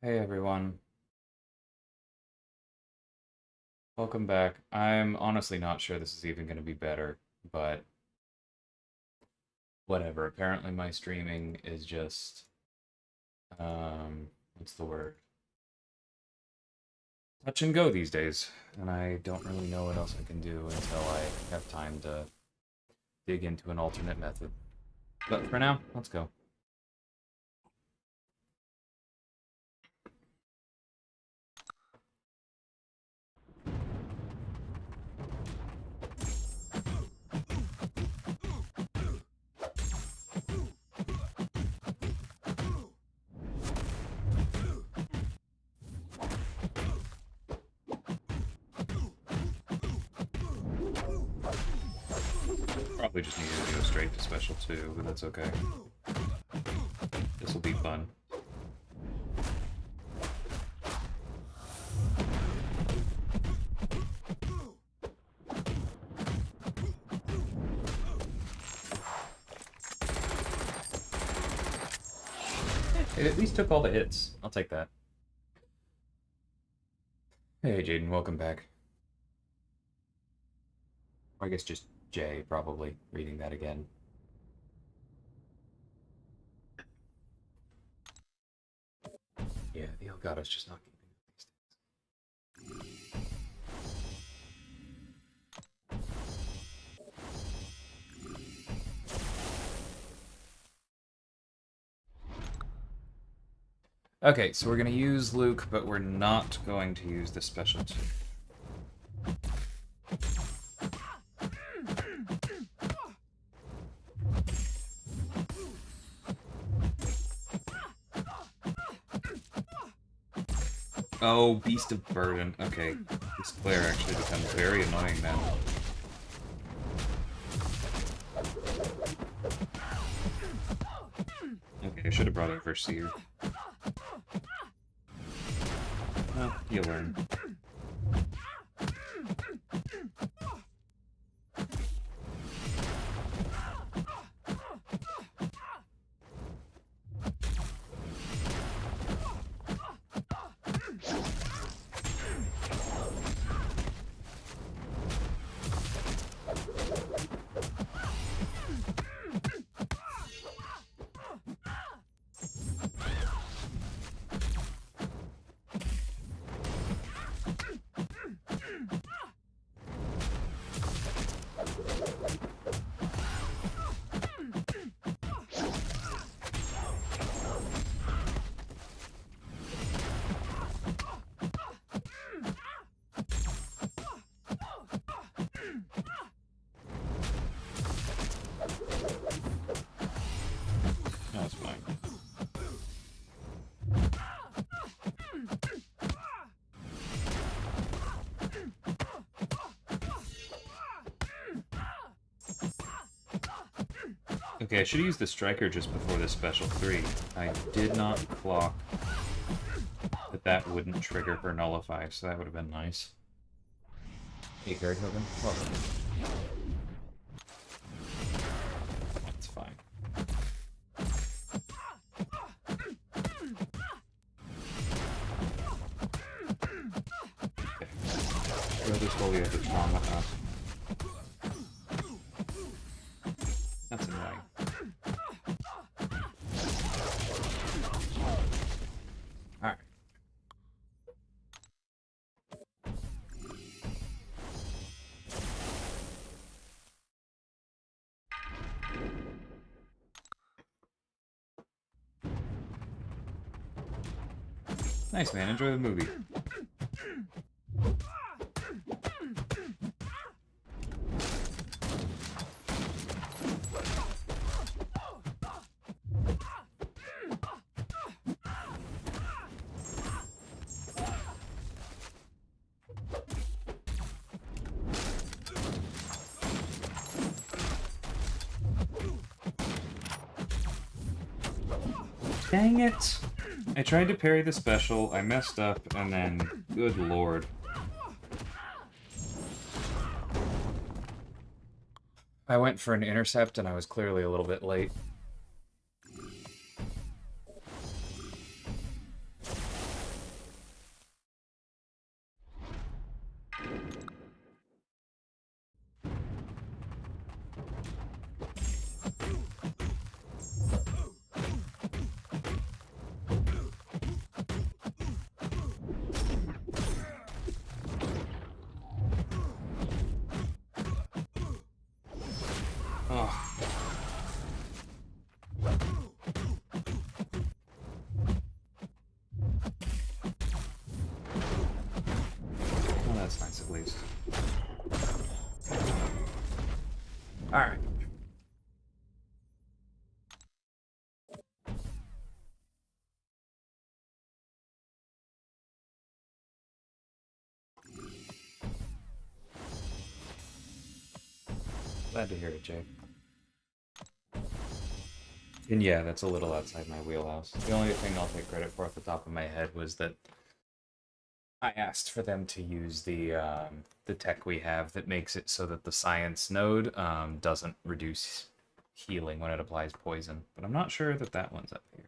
Hey everyone, welcome back. I'm honestly not sure this is even going to be better, but whatever. Apparently my streaming is just, what's the word? Touch and go these days, and I don't really know what else I can do until I have time to dig into an alternate method. But for now, let's go. Probably just needed to go straight to special 2, but that's okay. This will be fun. It at least took all the hits. I'll take that. Hey Jaden, welcome back. Or I guess just Jay, probably, reading that again. Yeah, the Elgato's just not keeping up these things. Okay, so we're going to use Luke, but we're not going to use the special 2. Oh, Beast of Burden. Okay, this Claire actually becomes very annoying then. Okay, I should have brought over Seer. Well, you learn. That's fine. Okay, I should have used the Striker just before the special 3. I did not clock that that wouldn't trigger her Nullify, so that would have been nice. Hey, card token. Welcome. That's fine. Okay. Throw this while we have the trauma up. That's annoying. Alright. Nice, man. Enjoy the movie. Dang it! I tried to parry the special, I messed up, and then, good lord. I went for an intercept and I was clearly a little bit late. Oh. Well, that's nice at least. Alright. Glad to hear it, Jake. And yeah, that's a little outside my wheelhouse. The only thing I'll take credit for off the top of my head was that I asked for them to use the tech we have that makes it so that the science node doesn't reduce healing when it applies poison. But I'm not sure that that one's up here.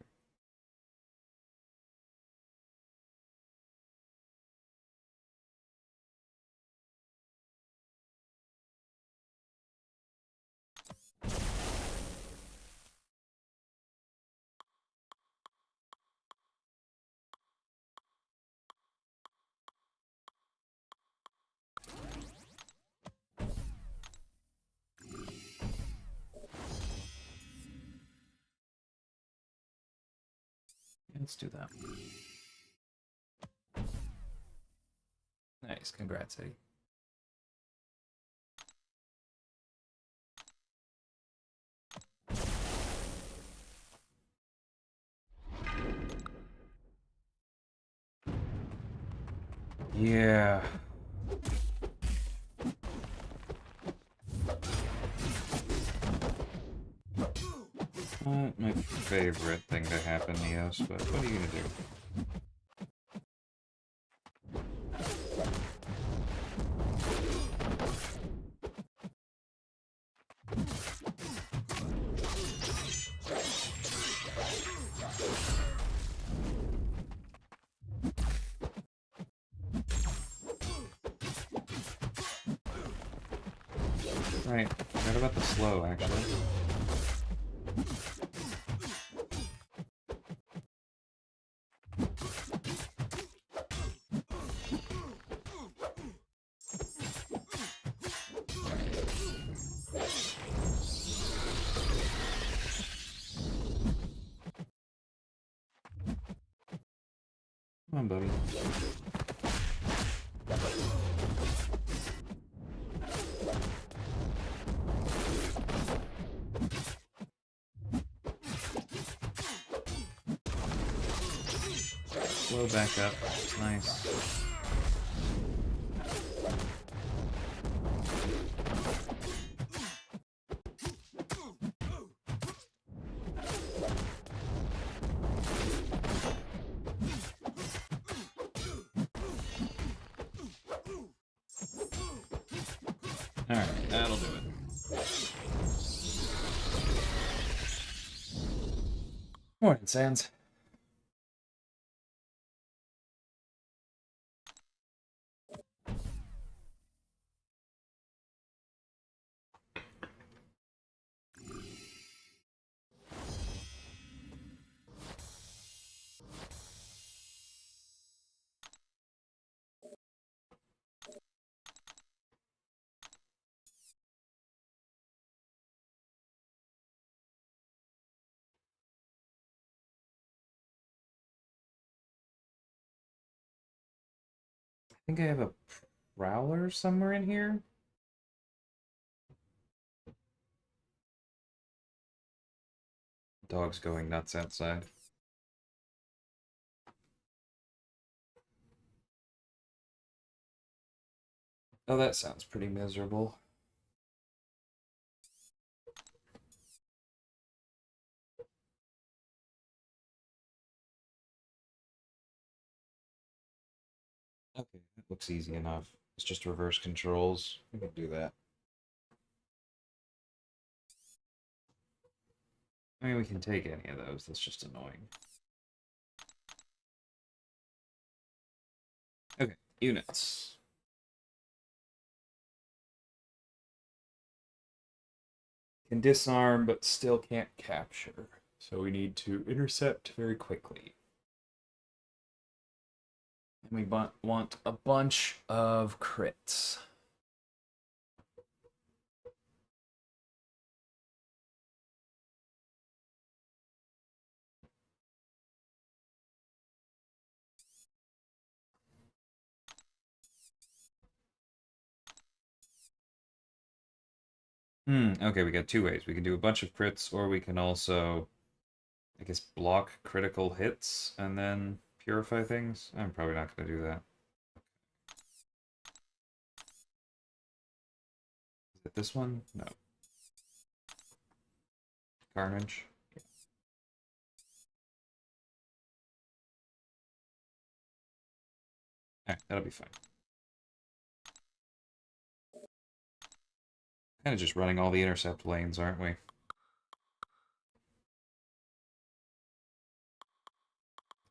Let's do that. Nice, congrats, Eddie. Yeah. Not my favorite thing to happen, Neos, but what are you gonna do? Right, forgot about the slow, actually. Come on, buddy. Slow back up. It's nice. Alright, that'll do it. Morning, Sans. I think I have a prowler somewhere in here. Dog's going nuts outside. Oh, that sounds pretty miserable. Okay, that looks easy enough. It's just reverse controls. We can do that. I mean, we can take any of those. That's just annoying. Okay, units. Can disarm, but still can't capture. So we need to intercept very quickly. And we want a bunch of crits. Okay, we got two ways. We can do a bunch of crits, or we can also, I guess, block critical hits and then purify things. I'm probably not going to do that. Is it this one? No. Carnage? Yeah. Alright, that'll be fine. Kind of just running all the intercept lanes, aren't we?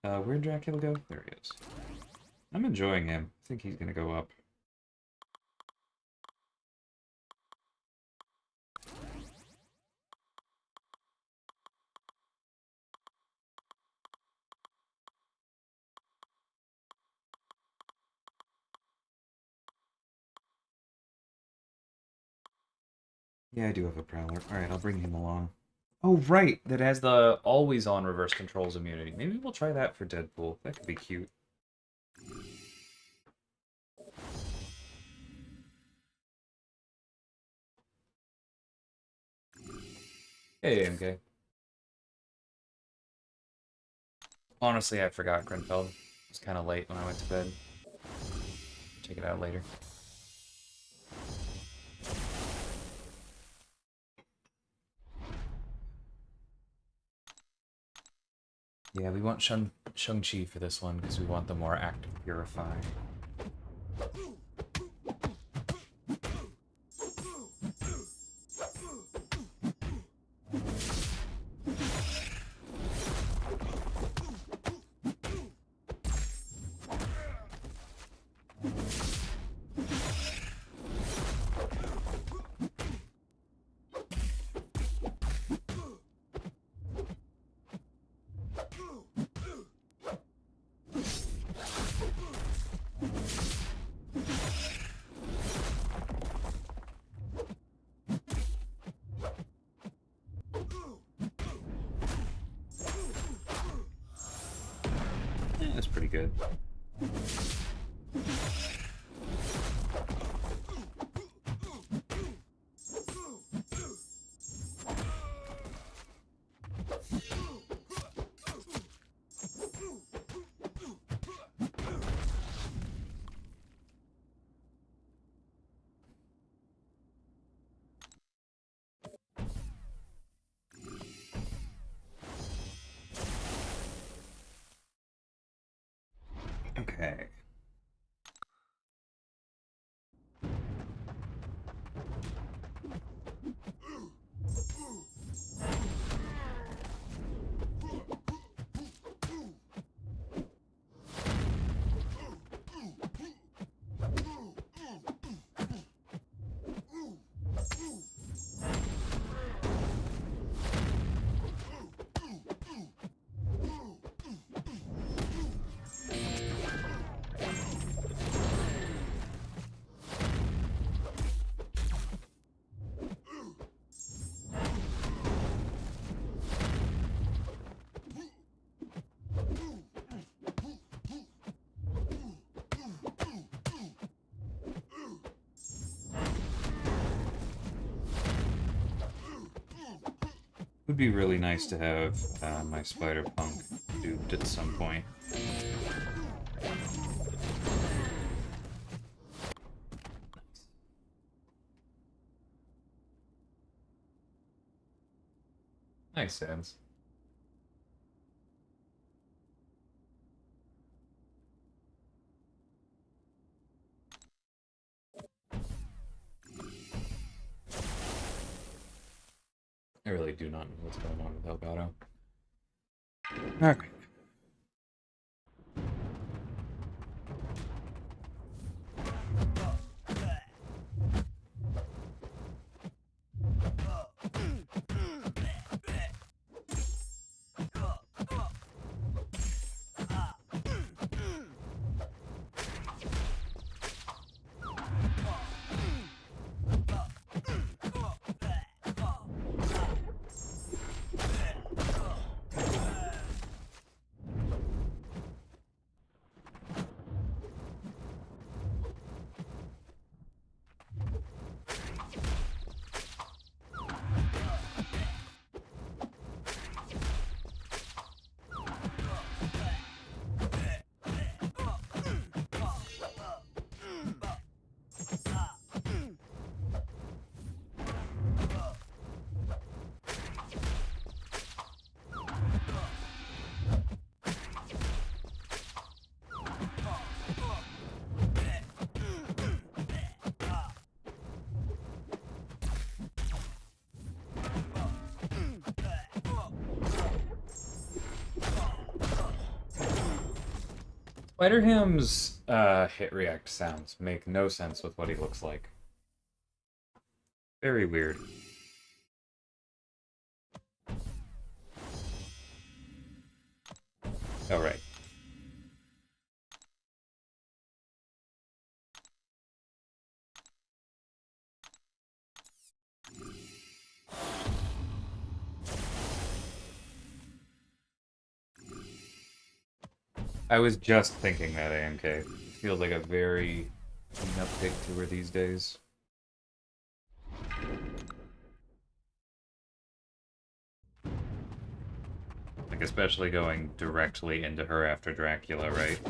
Where'd Dracula go? There he is. I'm enjoying him. I think he's gonna go up. Yeah, I do have a Prowler. Alright, I'll bring him along. Oh, right! That has the always-on reverse controls immunity. Maybe we'll try that for Deadpool. That could be cute. Hey, MK. Honestly, I forgot Grenfell. It was kind of late when I went to bed. Check it out later. Yeah, we want Shang-Chi for this one because we want the more active Purify. That's pretty good. Okay. Would be really nice to have my Spider-Punk duped at some point. Nice sense. I really do not know what's going on with Elgato. Okay. Spider-Ham's hit react sounds make no sense with what he looks like. Very weird. All right. I was just thinking that, AMK. It feels like a very clean-up pick to her these days. Like, especially going directly into her after Dracula, right?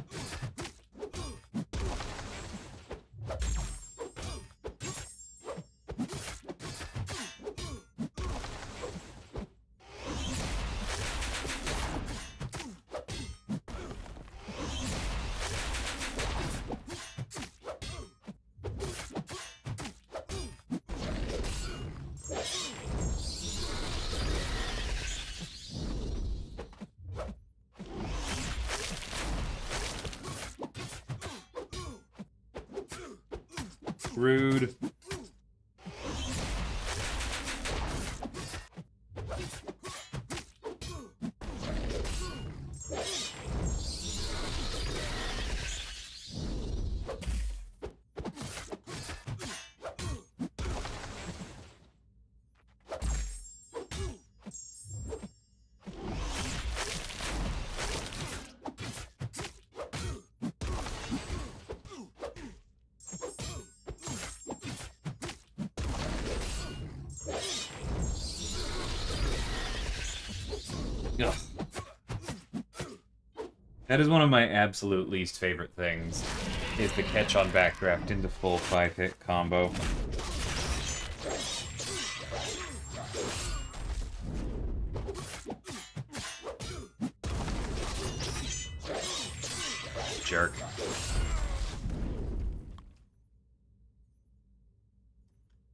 Rude. Ugh. That is one of my absolute least favorite things, is the catch on backdraft into full 5-hit combo. Jerk.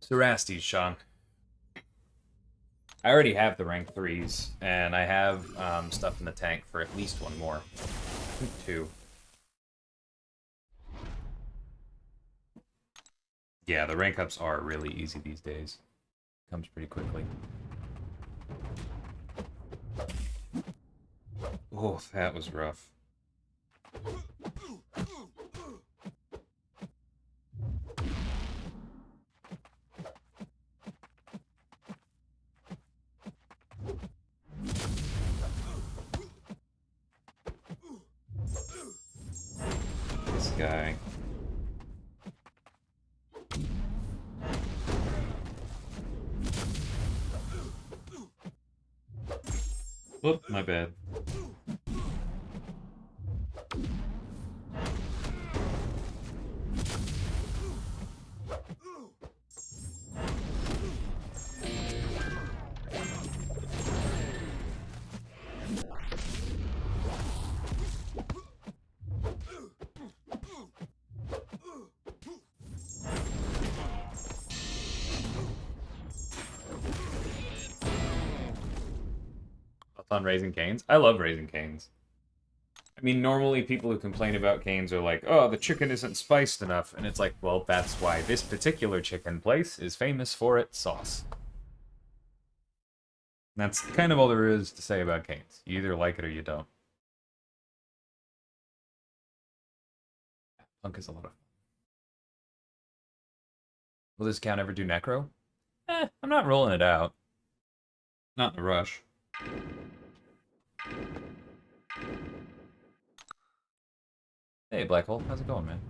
Sarastes, Sean. I already have the rank 3s, and I have stuff in the tank for at least one more. I think 2. Yeah, the rank ups are really easy these days. Comes pretty quickly. Oh, that was rough. This guy. Whoop, my bad. On Raising Cane's. I love Raising Cane's. I mean, normally people who complain about Cane's are like, oh, the chicken isn't spiced enough. And it's like, well, that's why this particular chicken place is famous for its sauce. And that's kind of all there is to say about Cane's. You either like it or you don't. Punk is a lot of fun. Will this count ever do Necro? I'm not rolling it out. Not in a rush. Hey, Black Hole, how's it going, man?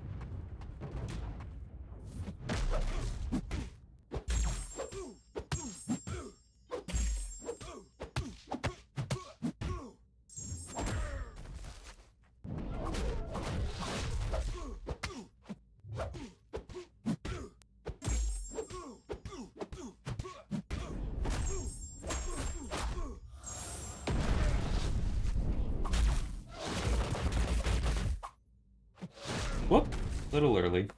Whoop! Little early.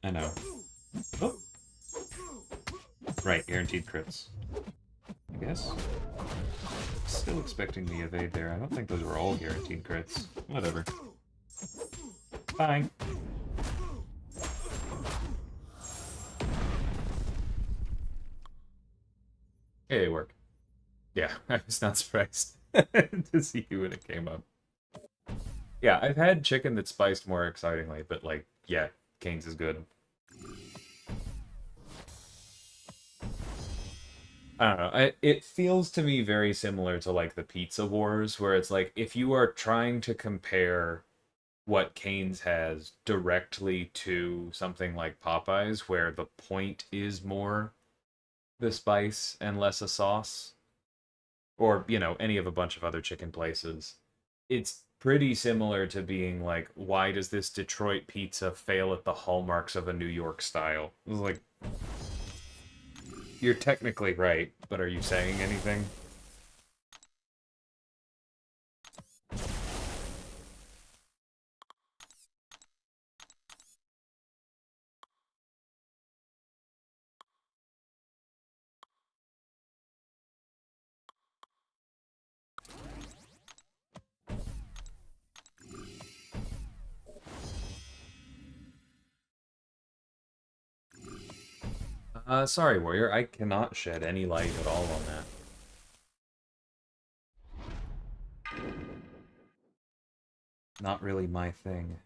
I know. Oh! Right, guaranteed crits. I guess. Still expecting the evade there. I don't think those were all guaranteed crits. Whatever. Fine. Hey, it worked. Yeah, I was not surprised to see you when it came up. Yeah, I've had chicken that's spiced more excitingly, but like, yeah, Cane's is good. I don't know. It feels to me very similar to like the Pizza Wars, where it's like if you are trying to compare what Cane's has directly to something like Popeyes, where the point is more the spice and less a sauce, or, you know, any of a bunch of other chicken places, it's pretty similar to being like, why does this Detroit pizza fail at the hallmarks of a New York style? It's like, you're technically right, but are you saying anything? Sorry, Warrior, I cannot shed any light at all on that. Not really my thing.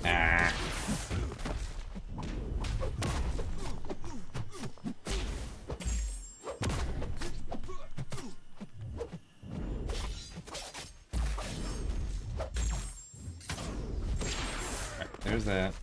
Ah. Right, there's that.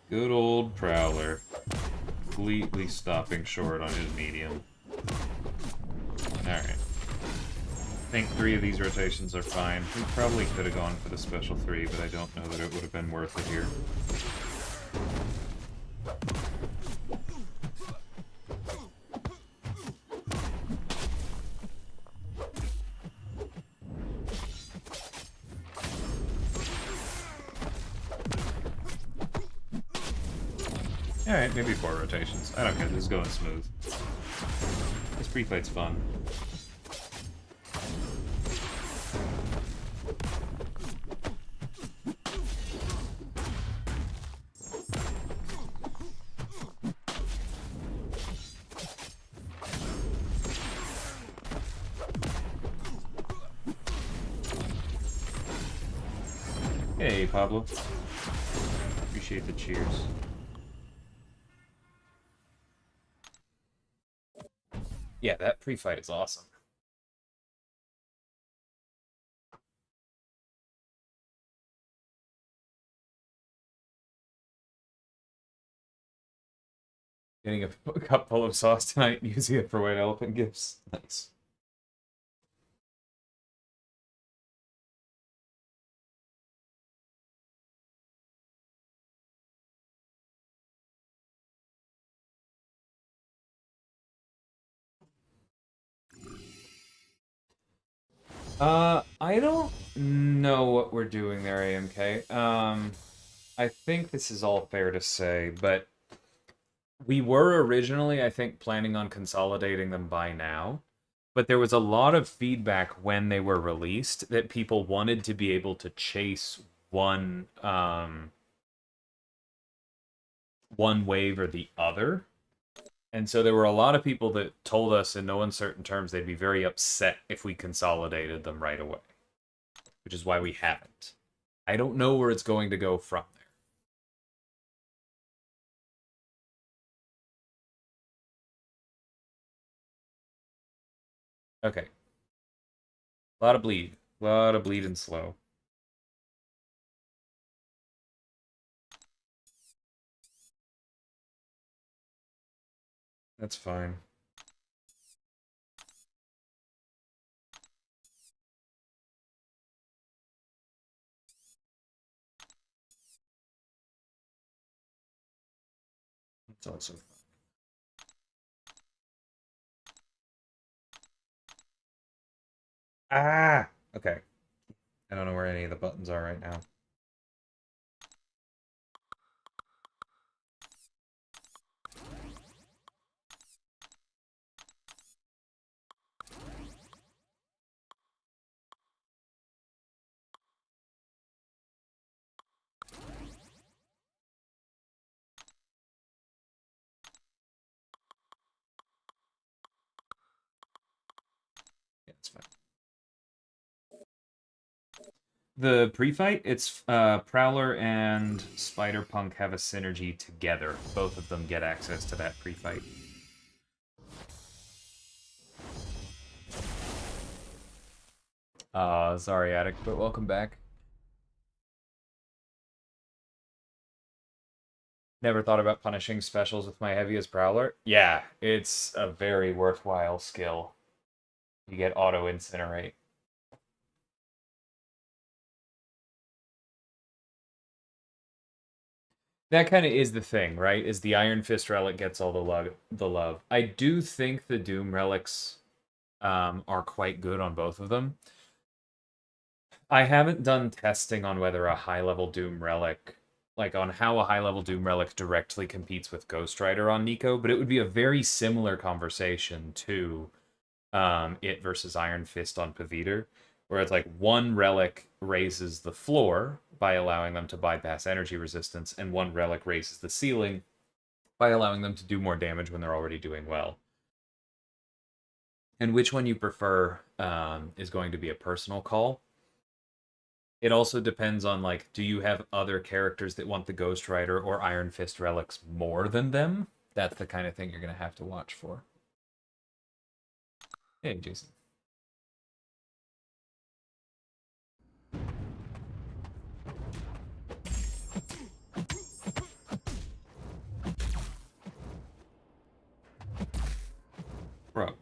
Good old Prowler. Completely stopping short on his medium. Alright. I think 3 of these rotations are fine. We probably could have gone for the special 3, but I don't know that it would have been worth it here. Alright, maybe 4 rotations. I don't care, this is going smooth. This pre-fight's fun. Hey, Pablo. Appreciate the cheers. Yeah, that pre-fight is awesome. Getting a cup full of sauce tonight and using it for white elephant gifts. Nice. I don't know what we're doing there, AMK. I think this is all fair to say, but we were originally, I think, planning on consolidating them by now. But there was a lot of feedback when they were released that people wanted to be able to chase one wave or the other. And so there were a lot of people that told us in no uncertain terms they'd be very upset if we consolidated them right away. Which is why we haven't. I don't know where it's going to go from there. Okay. A lot of bleed. A lot of bleed and slow. That's fine. It's also fine. Ah! Okay. I don't know where any of the buttons are right now. Yeah, it's fine. The pre-fight, it's Prowler and Spider-Punk have a synergy together. Both of them get access to that pre-fight. Sorry, Addict, but welcome back. Never thought about punishing specials with my heaviest Prowler. Yeah, it's a very worthwhile skill. You get auto-incinerate. That kind of is the thing, right? Is the Iron Fist relic gets all the love. I do think the Doom relics are quite good on both of them. I haven't done testing on whether a high-level Doom relic, like on how a high-level Doom relic directly competes with Ghost Rider on Nico, but it would be a very similar conversation to it versus Iron Fist on Paviter, where it's like one relic raises the floor by allowing them to bypass energy resistance, and one relic raises the ceiling by allowing them to do more damage when they're already doing well. And which one you prefer is going to be a personal call. It also depends on, like, do you have other characters that want the Ghost Rider or Iron Fist relics more than them? That's the kind of thing you're going to have to watch for. Hey, Jason. Bro.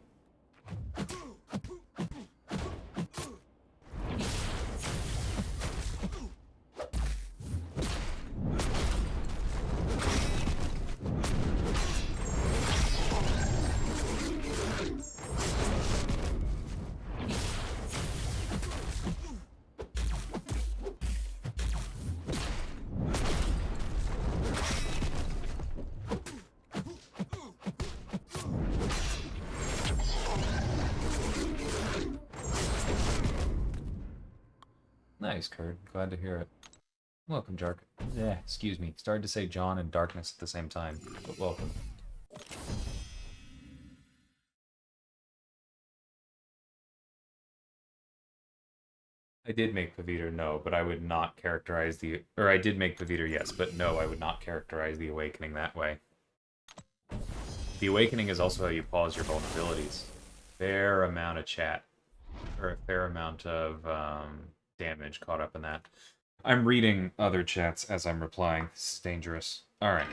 Nice, Kurt. Glad to hear it. Welcome, Jark. Yeah, excuse me. Started to say John and Darkness at the same time, but welcome. I did make Paviter, no, but I would not characterize the... Or I did make Paviter, yes, but no, I would not characterize the Awakening that way. The Awakening is also how you pause your vulnerabilities. Fair amount of chat. Or a fair amount of damage caught up in that. I'm reading other chats as I'm replying. This is dangerous. Alright.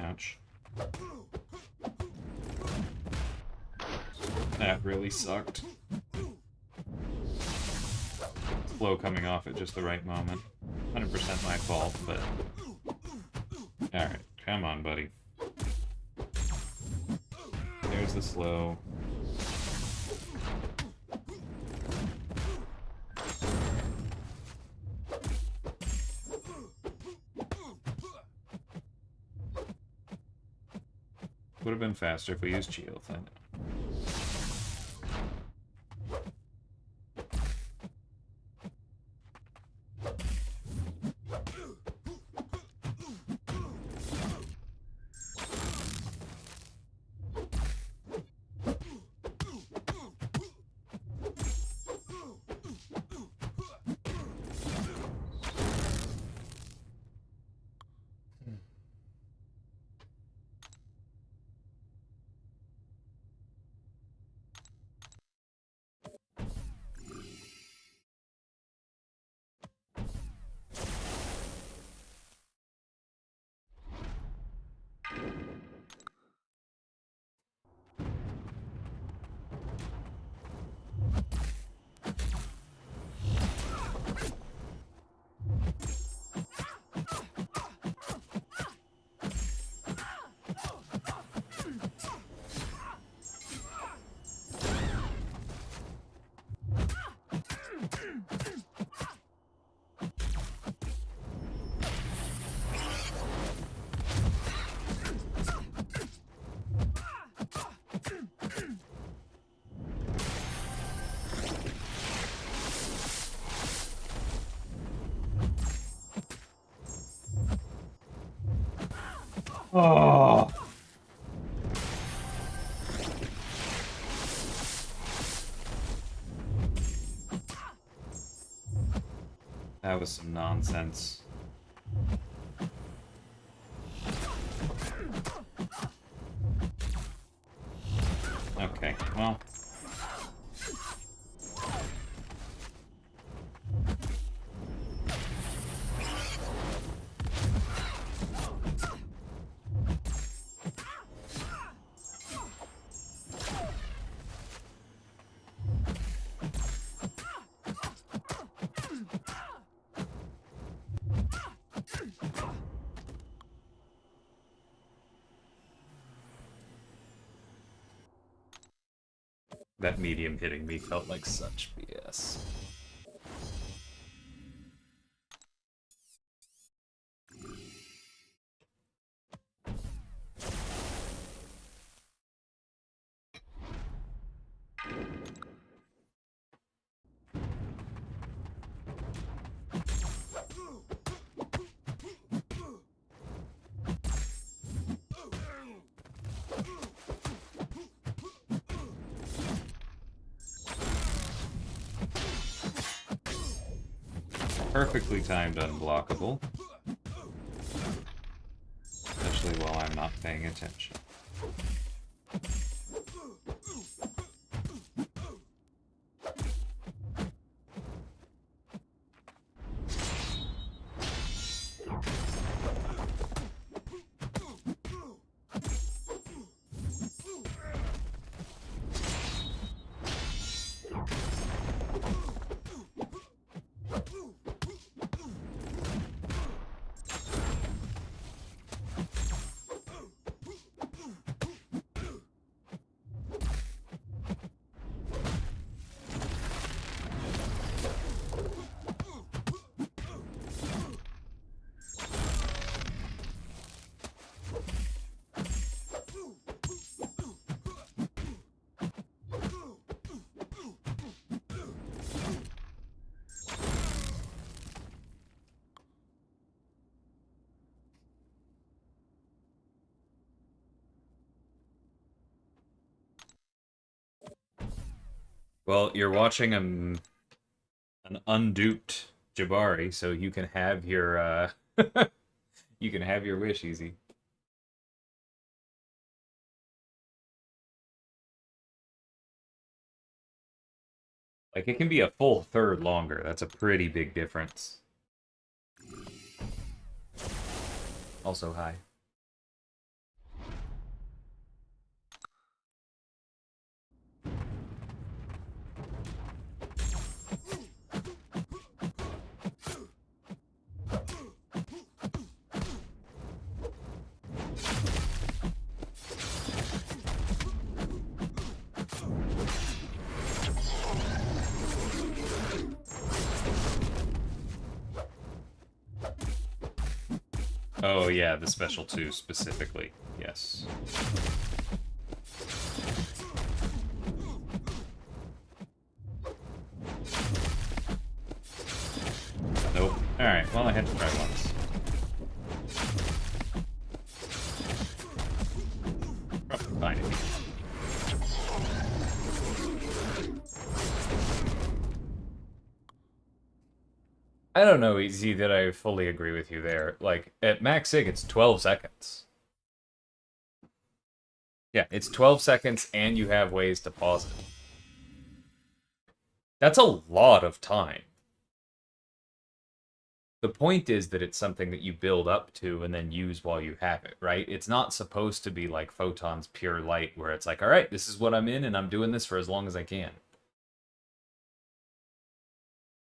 Ouch. That really sucked. Flow coming off at just the right moment. 100% my fault, but... Alright, come on, buddy. There's the slow. Would have been faster if we used geothin. Oh. That was some nonsense. Okay, well. That medium hitting me felt like such BS. Perfectly timed unblockable. Especially while I'm not paying attention. Well, you're watching an unduped Jabari, so you can have your you can have your wish easy. Like it can be a full third longer. That's a pretty big difference. Also, hi. Oh yeah, the special 2 specifically. Yes. once. Fine. I don't know, Easy, that I fully agree with you there. Like, at max sig, it's 12 seconds. Yeah, it's 12 seconds, and you have ways to pause it. That's a lot of time. The point is that it's something that you build up to and then use while you have it, right? It's not supposed to be like Photon's pure light, where it's like, all right, this is what I'm in, and I'm doing this for as long as I can.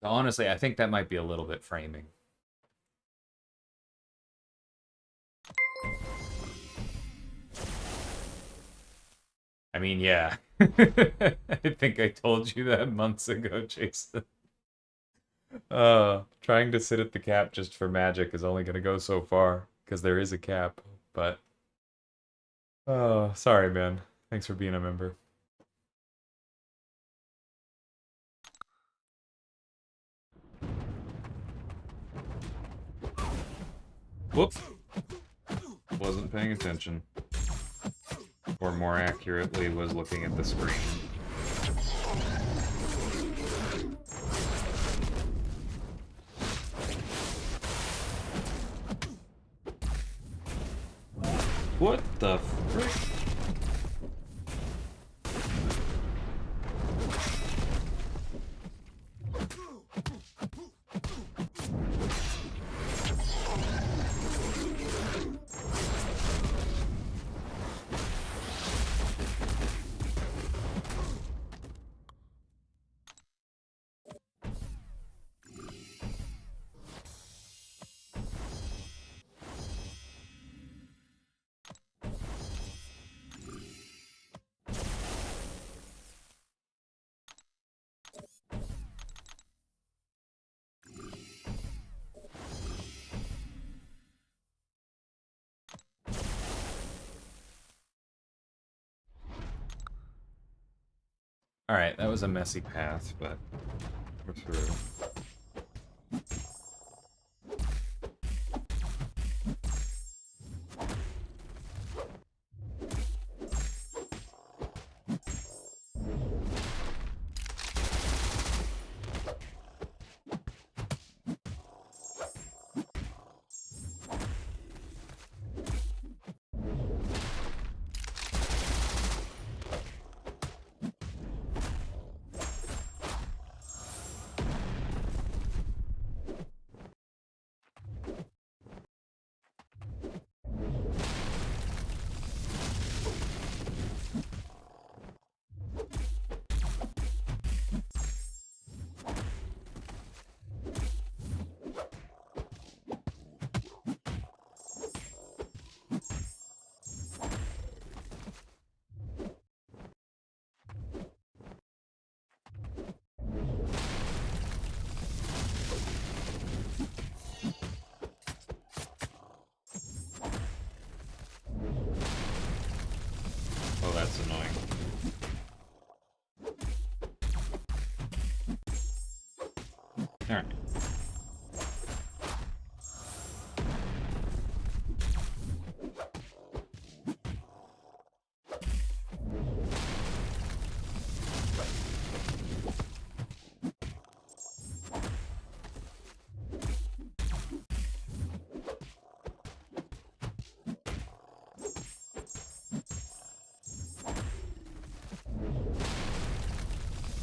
So honestly, I think that might be a little bit framing. I mean, yeah. I think I told you that months ago, Jason. Trying to sit at the cap just for magic is only going to go so far, because there is a cap, but... Oh, sorry, man. Thanks for being a member. Whoop! Wasn't paying attention. Or more accurately, was looking at the screen. What the frick? Alright, that was a messy path, but we're through. Oh, that's annoying. Alright.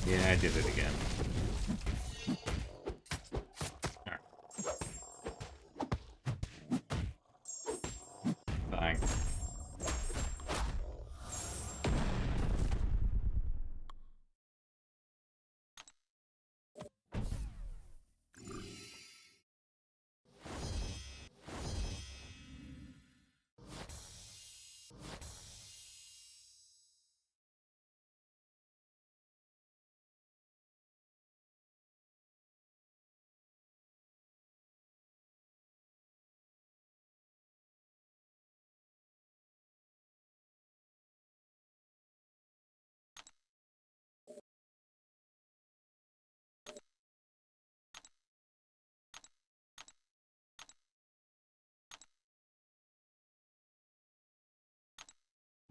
Yeah, I did it again. Alright. Fine.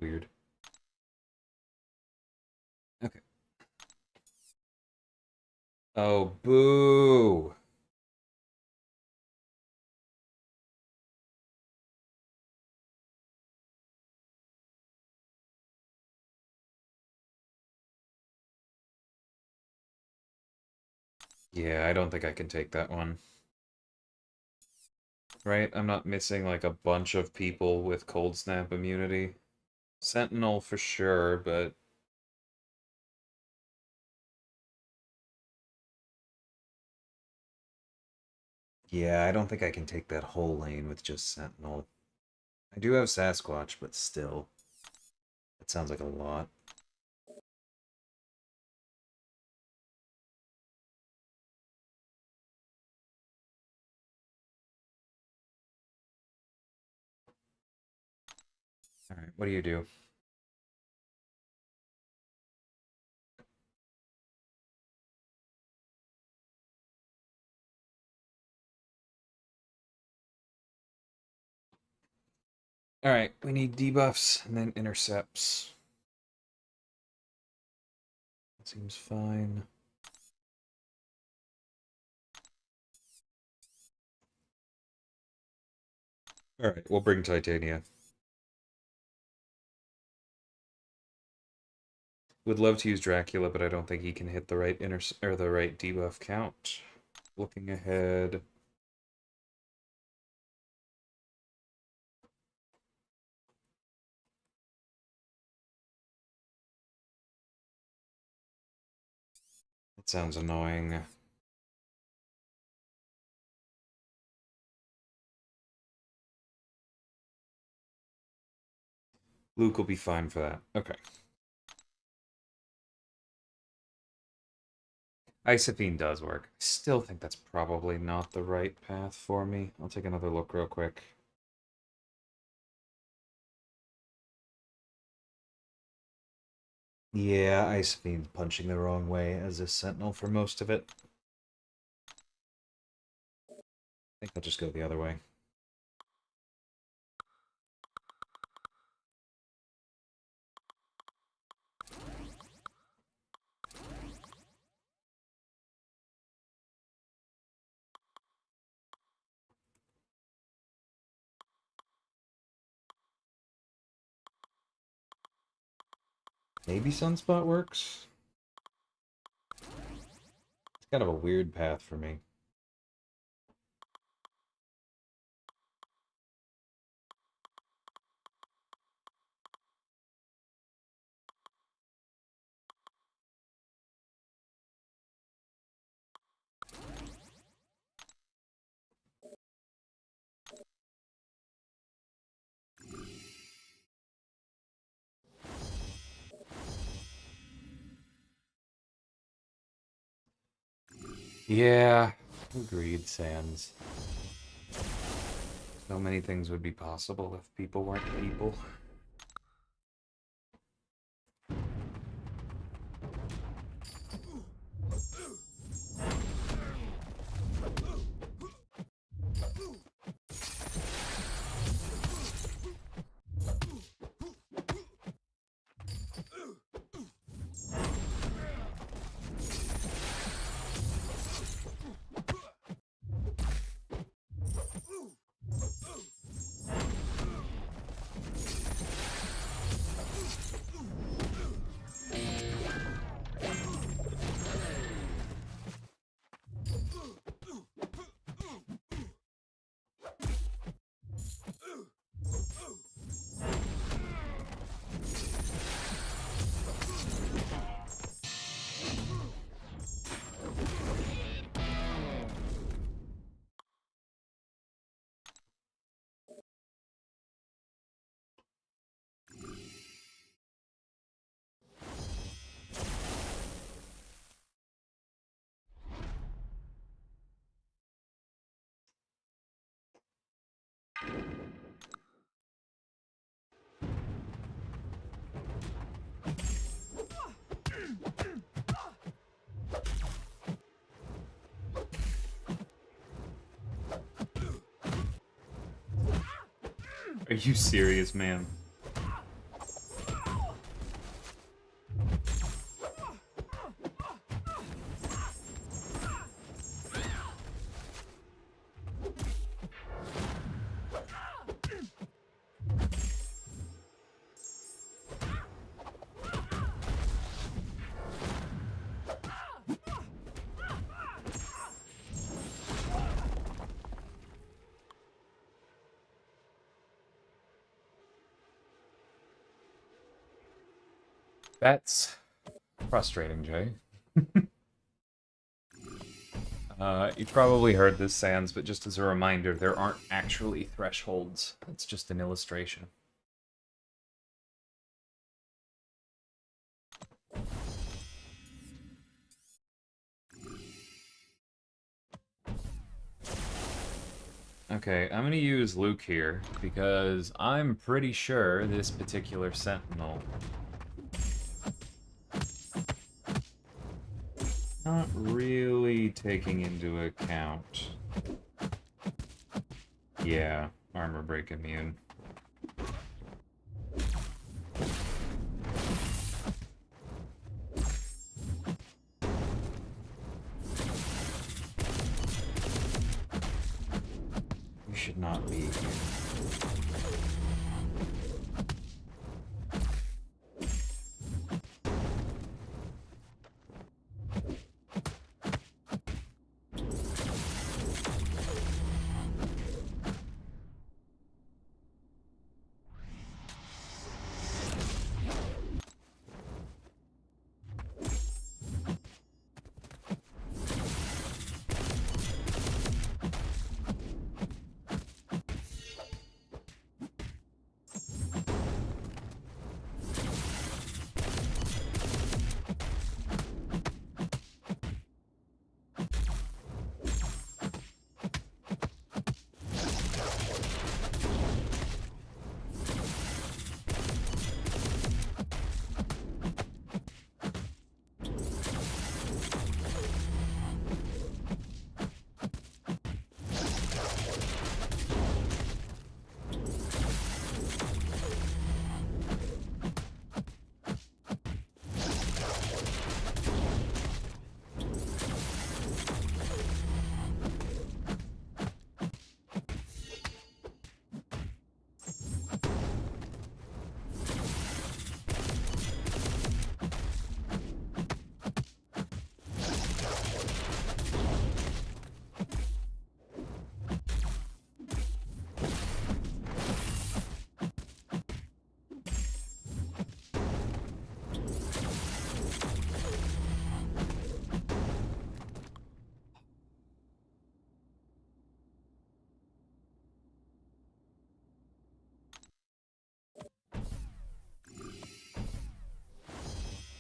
Weird. Okay. Oh, boo! Yeah, I don't think I can take that one. Right? I'm not missing like a bunch of people with cold snap immunity. Sentinel for sure, but yeah, I don't think I can take that whole lane with just Sentinel. I do have Sasquatch, but still. That sounds like a lot. Alright, what do you do? Alright, we need debuffs and then intercepts. That seems fine. Alright, we'll bring Titania. Would love to use Dracula, but I don't think he can hit the right or the right debuff count. Looking ahead. That sounds annoying. Luke will be fine for that. Okay. Isophene does work. I still think that's probably not the right path for me. I'll take another look real quick. Yeah, Isophene's punching the wrong way as a Sentinel for most of it. I think I'll just go the other way. Maybe Sunspot works? It's kind of a weird path for me. Yeah, agreed, Sans. So many things would be possible if people weren't people. Are you serious, man? That's frustrating, Jay. You've probably heard this, Sans, but just as a reminder, there aren't actually thresholds. It's just an illustration. Okay, I'm gonna use Luke here, because I'm pretty sure this particular Sentinel... not really taking into account... Yeah, armor break immune. You should not be here.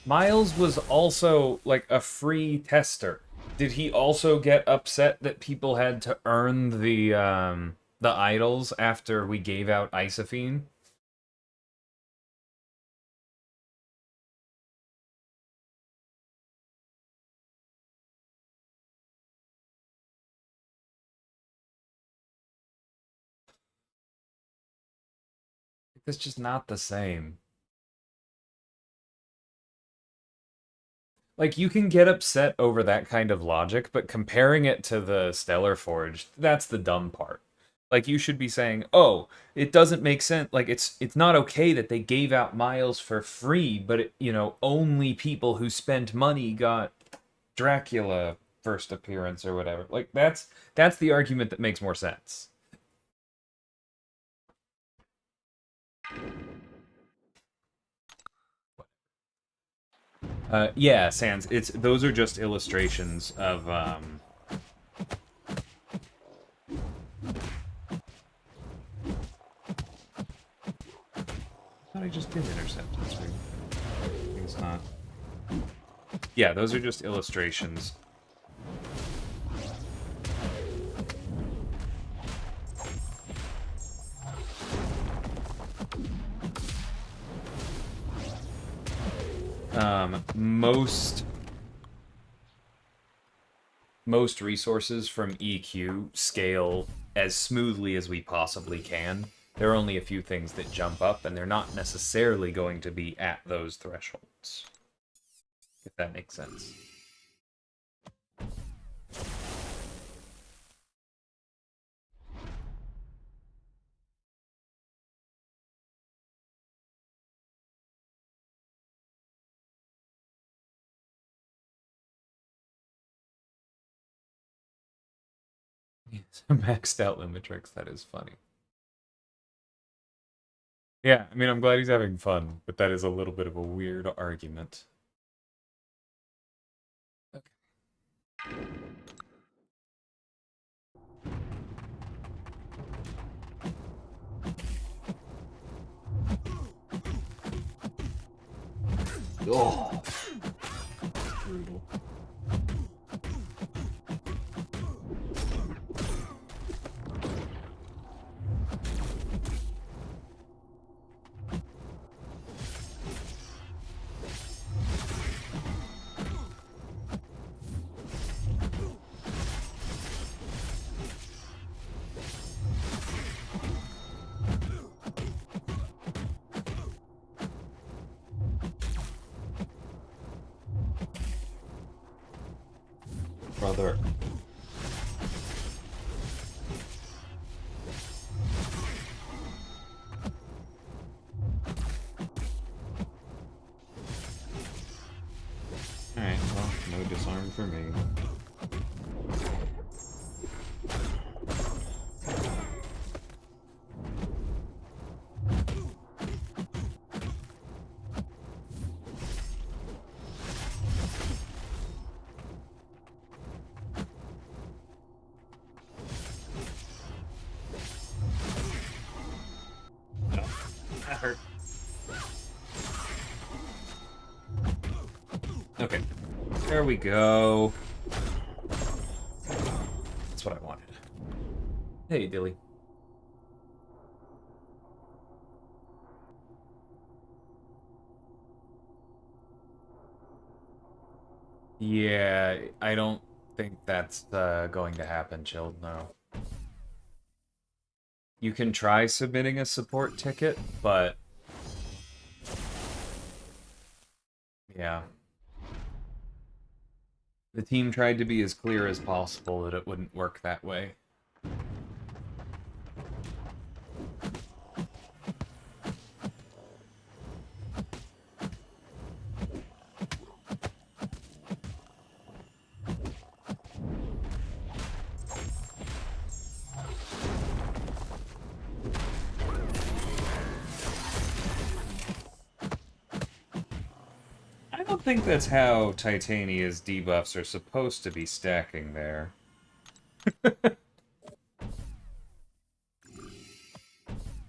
Miles was also, like, a free tester. Did he also get upset that people had to earn the idols after we gave out Isophene? It's just not the same. Like, you can get upset over that kind of logic, but comparing it to the Stellar Forge, that's the dumb part. Like, you should be saying, oh, it doesn't make sense. Like, it's not okay that they gave out miles for free, but, only people who spent money got Dracula first appearance or whatever. Like, that's the argument that makes more sense. Yeah, Sans, those are just illustrations of, I thought I just did intercept. That's weird. I think it's not. Yeah, those are just illustrations. Most resources from EQ scale as smoothly as we possibly can. There are only a few things that jump up, and they're not necessarily going to be at those thresholds. If that makes sense. Maxed out Limitrix, that is funny. Yeah, I mean, I'm glad he's having fun, but that is a little bit of a weird argument. Oh, brutal. Brother. Alright, well, no disarm for me. No, that hurt. Okay, there we go. That's what I wanted. Hey, Dilly. Yeah, I don't think that's going to happen, Chilled, no. You can try submitting a support ticket, but... yeah. The team tried to be as clear as possible that it wouldn't work that way. I don't think that's how Titania's debuffs are supposed to be stacking there.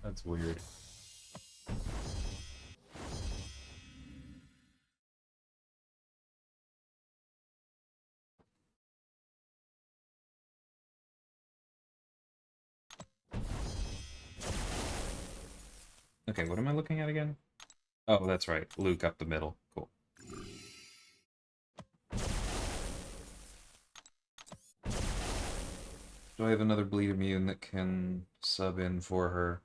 That's weird. Okay, what am I looking at again? Oh, that's right. Luke up the middle. Cool. Do I have another bleed immune that can sub in for her?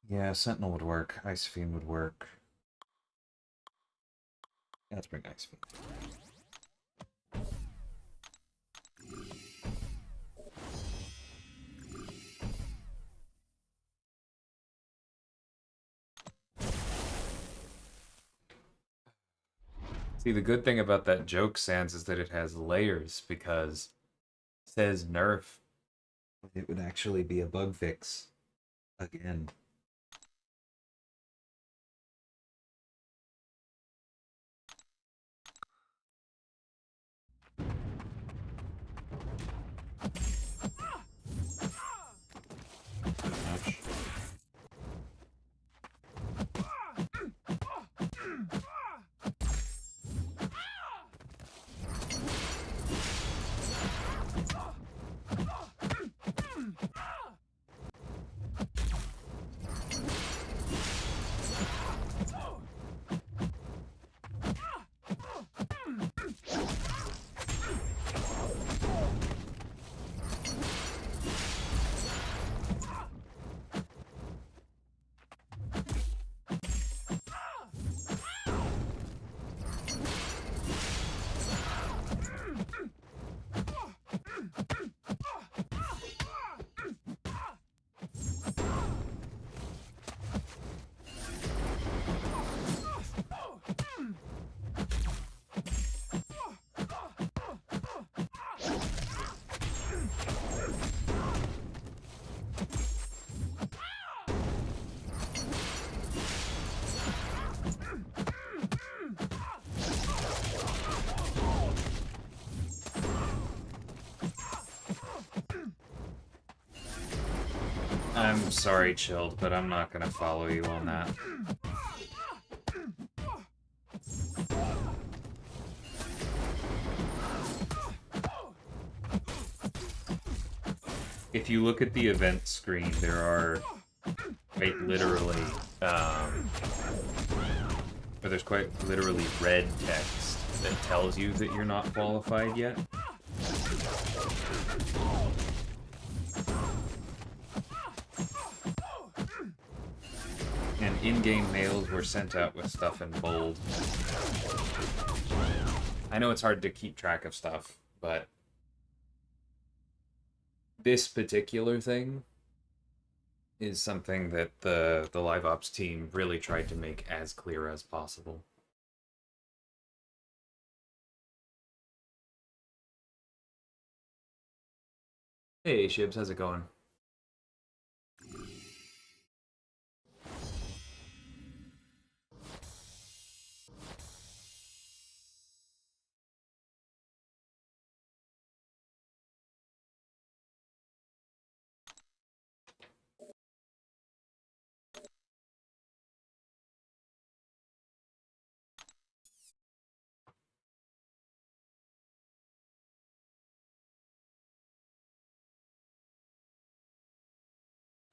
Yeah, Sentinel would work. Ice Fiend would work. Yeah, let's bring Ice Fiend. See, the good thing about that joke, Sans, is that it has layers, because it says nerf. It would actually be a bug fix. Again. Ouch. I'm sorry, Chilled, but I'm not gonna follow you on that. If you look at the event screen, there are quite literally, or there's quite literally red text that tells you that you're not qualified yet. And in-game mails were sent out with stuff in bold. I know it's hard to keep track of stuff, but this particular thing is something that the live ops team really tried to make as clear as possible. Hey Shibs, how's it going?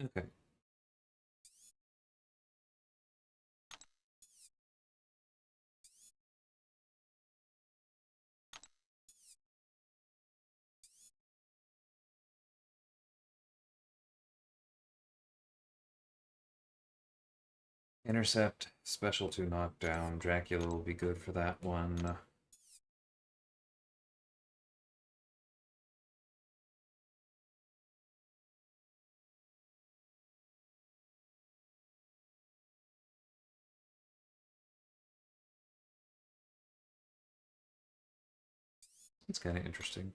Okay. Intercept, special to knockdown. Dracula will be good for that one. It's kind of interesting.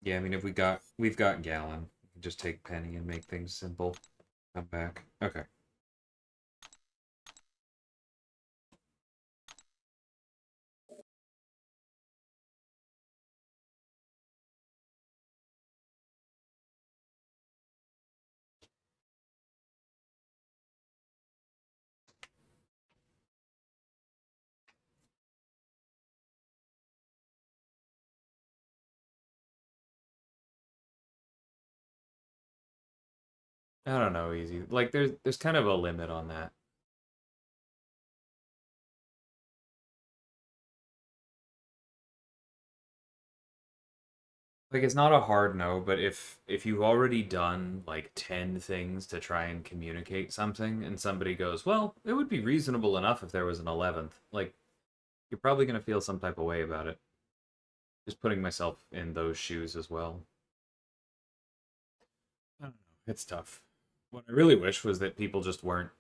Yeah, I mean, if we've got Gallon. We can just take Penny and make things simple. Come back. Okay. I don't know, easy. Like, there's kind of a limit on that. Like, it's not a hard no, but if you've already done like 10 things to try and communicate something, and somebody goes, well, it would be reasonable enough if there was an 11th, like, you're probably gonna feel some type of way about it. Just putting myself in those shoes as well. I don't know. It's tough. What I really wish was that people just weren't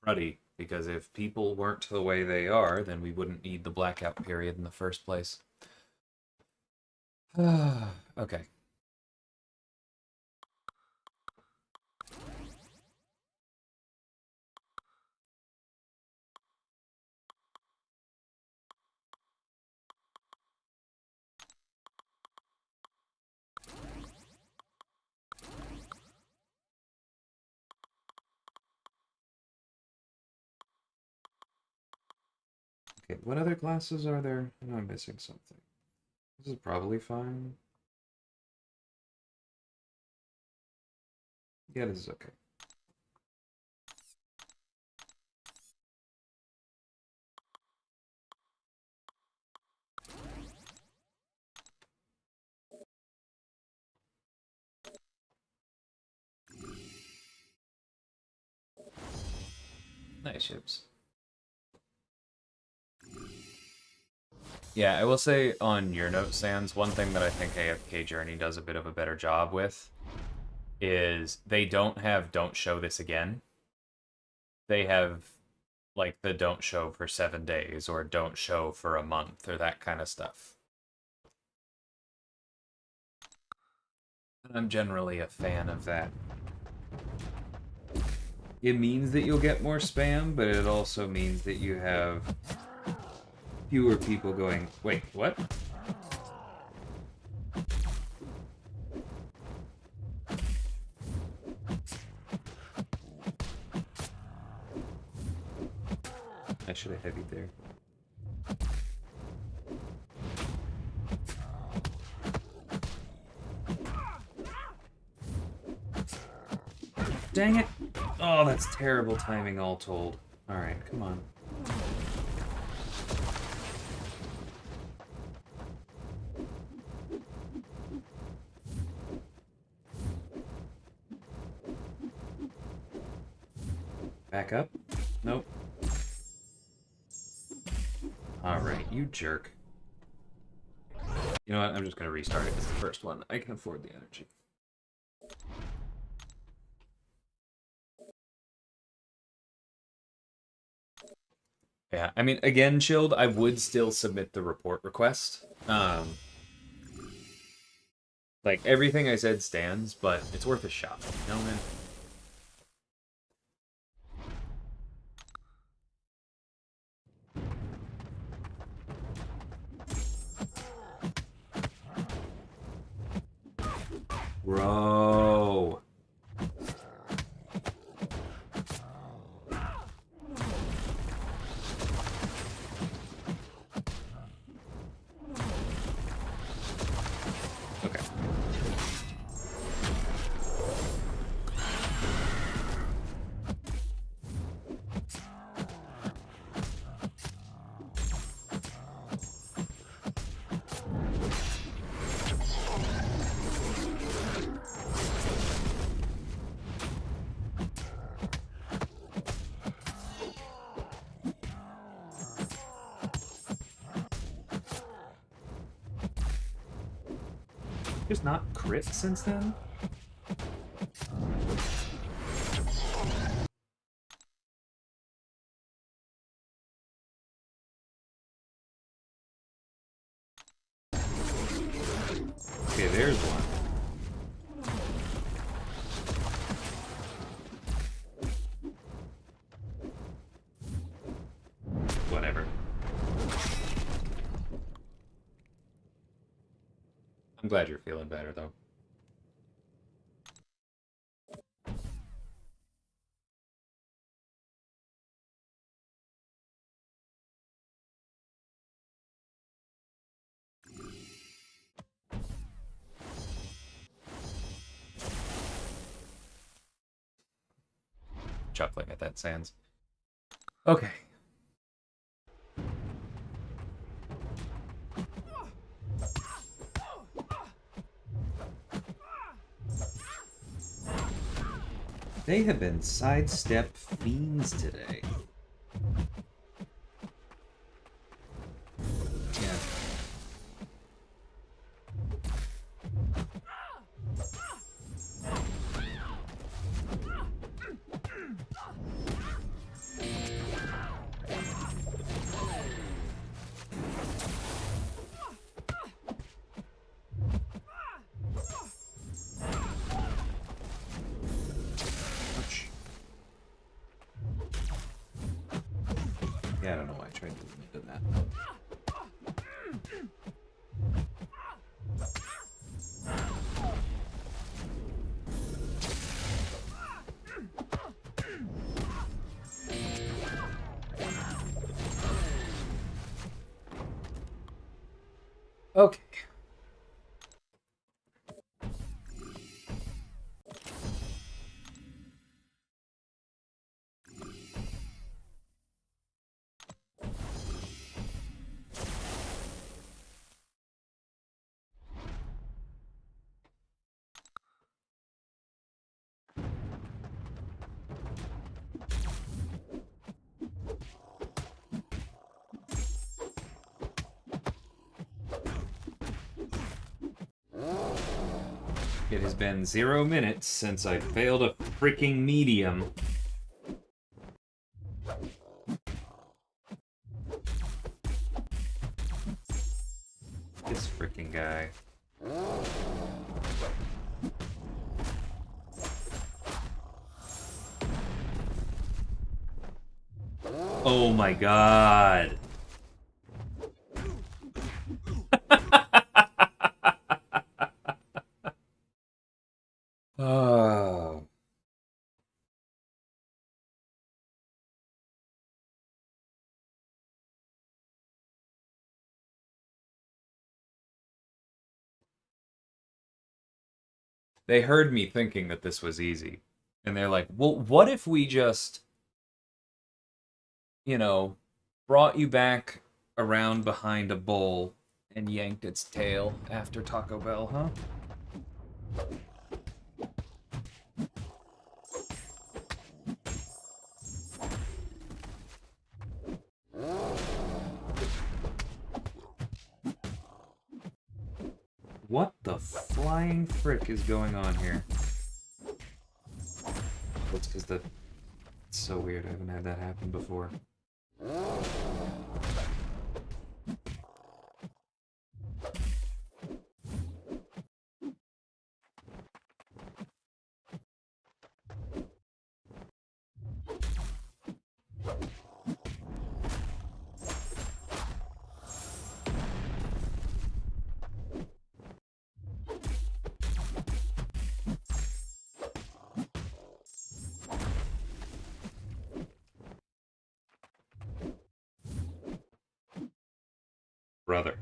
cruddy, because if people weren't the way they are, then we wouldn't need the blackout period in the first place. Okay. Okay, what other classes are there? I know I'm missing something. This is probably fine. Yeah, this is okay. Nice ships. Yeah, I will say on your note, Sans, one thing that I think AFK Journey does a bit of a better job with is they don't have don't show this again. They have like the don't show for 7 days or don't show for a month or that kind of stuff. And I'm generally a fan of that. It means that you'll get more spam, but it also means that you have fewer people going, wait, what? I should have heavied there. Dang it! Oh, that's terrible timing all told. Alright, come on. Back up? Nope. Alright, you jerk. You know what? I'm just gonna restart it. It's the first one. I can afford the energy. Yeah, I mean, again, Chilled, I would still submit the report request. Like, everything I said stands, but it's worth a shot. You know, man? Bro. Okay. Just not crit since then? Okay, there's one. Whatever. I'm glad you're feeling better, though. Chuckling at that, Sans. Okay. They have been sidestep fiends today. Yeah. Yeah, I don't know why I tried to limit to that. Okay. It has been 0 minutes since I failed a freaking medium. This freaking guy. Oh my god. They heard me thinking that this was easy. And they're like, well, what if we just, you know, brought you back around behind a bowl and yanked its tail after Taco Bell, huh? What the flying frick is going on here? That's because it's so weird. I haven't had that happen before. Brother.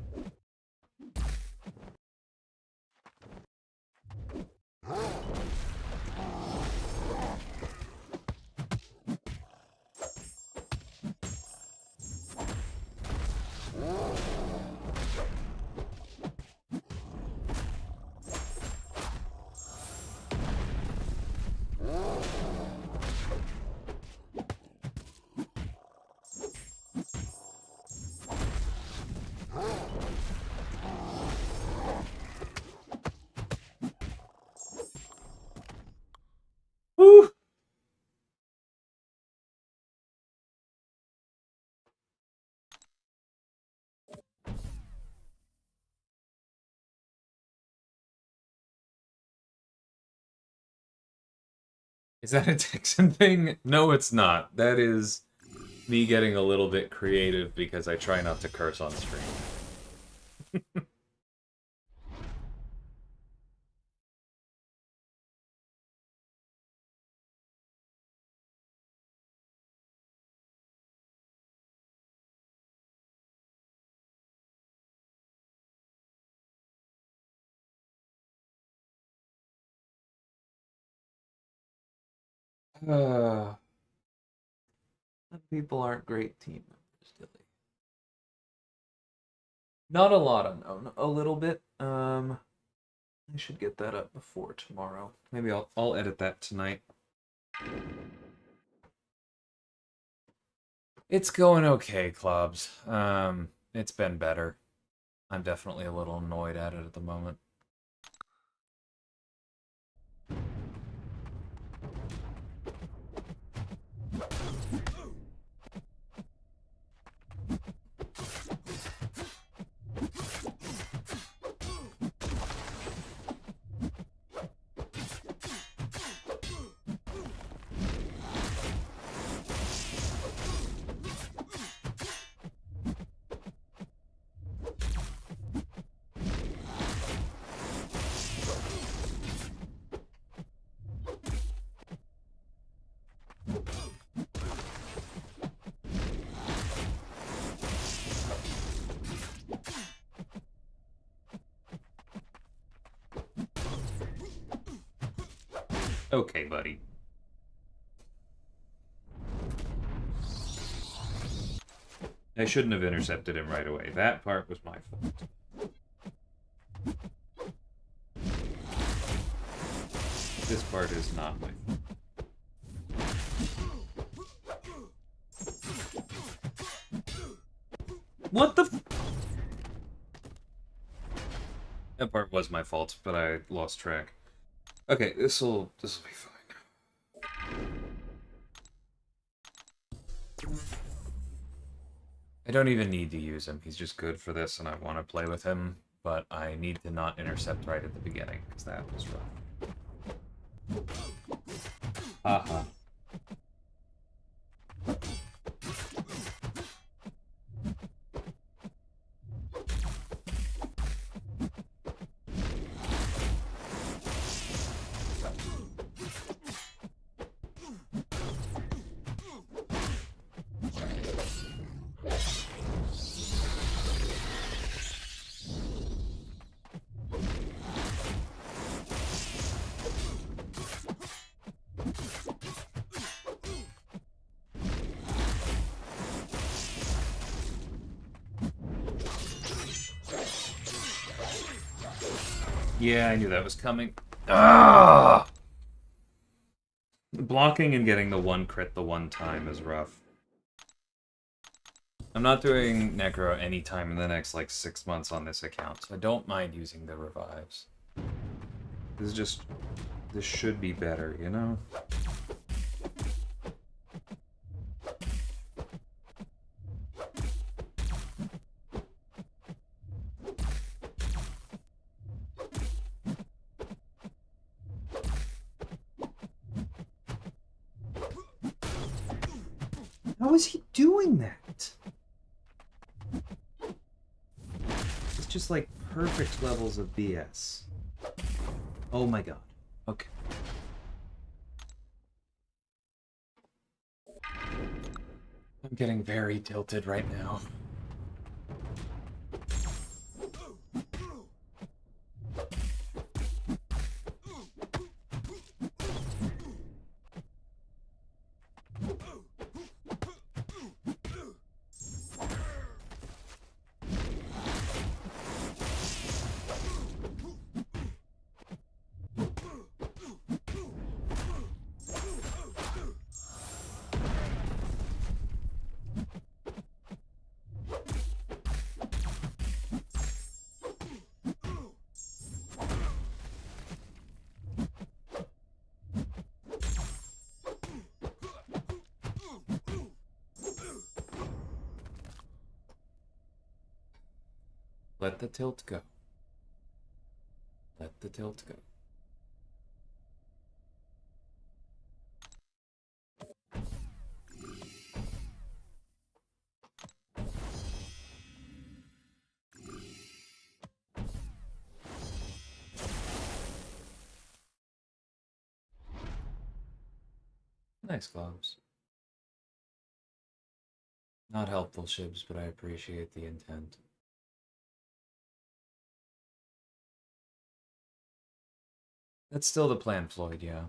Woo! Is that a Texan thing? No, it's not. That is me getting a little bit creative because I try not to curse on stream. Some people aren't great team members, Dilly. Not a lot of them, a little bit. I should get that up before tomorrow. Maybe I'll edit that tonight. It's going okay, clubs. It's been better. I'm definitely a little annoyed at it at the moment. Okay, buddy. I shouldn't have intercepted him right away. That part was my fault. This part is not my fault. What the f— That part was my fault, but I lost track. Okay, this'll be fine. I don't even need to use him. He's just good for this, and I want to play with him, but I need to not intercept right at the beginning, because that was rough. Haha. Yeah, I knew that was coming. Ah! Blocking and getting the one crit the one time is rough. I'm not doing Necro anytime in the next, like, 6 months on this account, so I don't mind using the revives. This is just... This should be better, you know? How is he doing that? It's just like perfect levels of BS. Oh my god. Okay. I'm getting very tilted right now. Let the tilt go. Let the tilt go. Nice gloves. Not helpful, Shibs, but I appreciate the intent. That's still the plan, Floyd, yeah.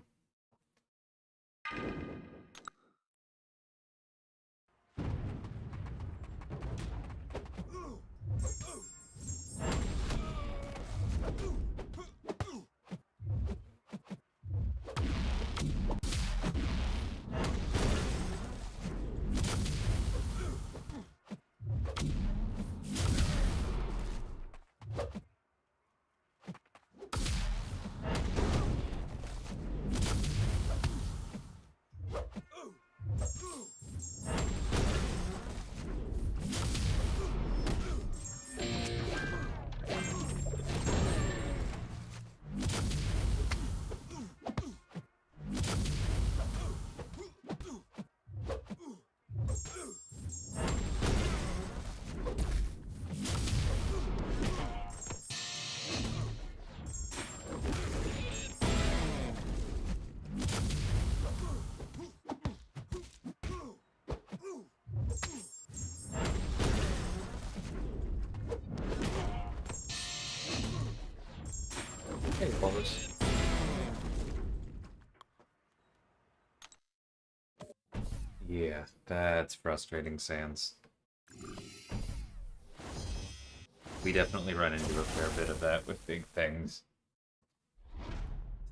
Hey, Boris. Yeah, that's frustrating, Sans. We definitely run into a fair bit of that with big things. I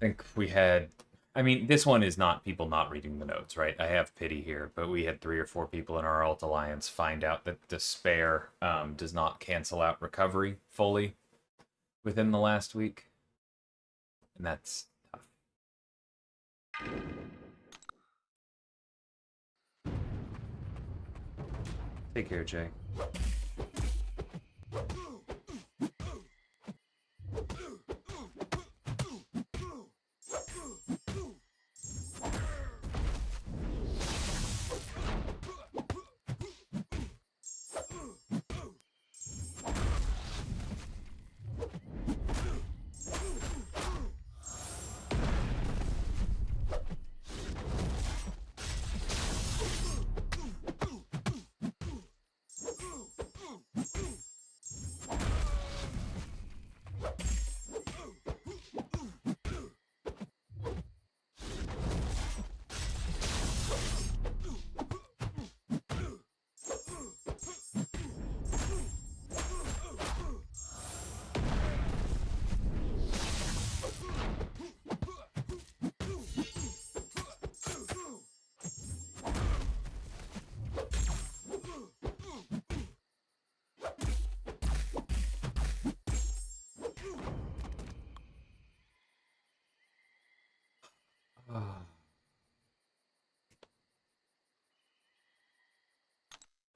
think we had... I mean, this one is not people not reading the notes, right? I have pity here, but we had 3 or 4 people in our alt alliance find out that despair does not cancel out recovery fully within the last week. And that's tough. Take care, Jay.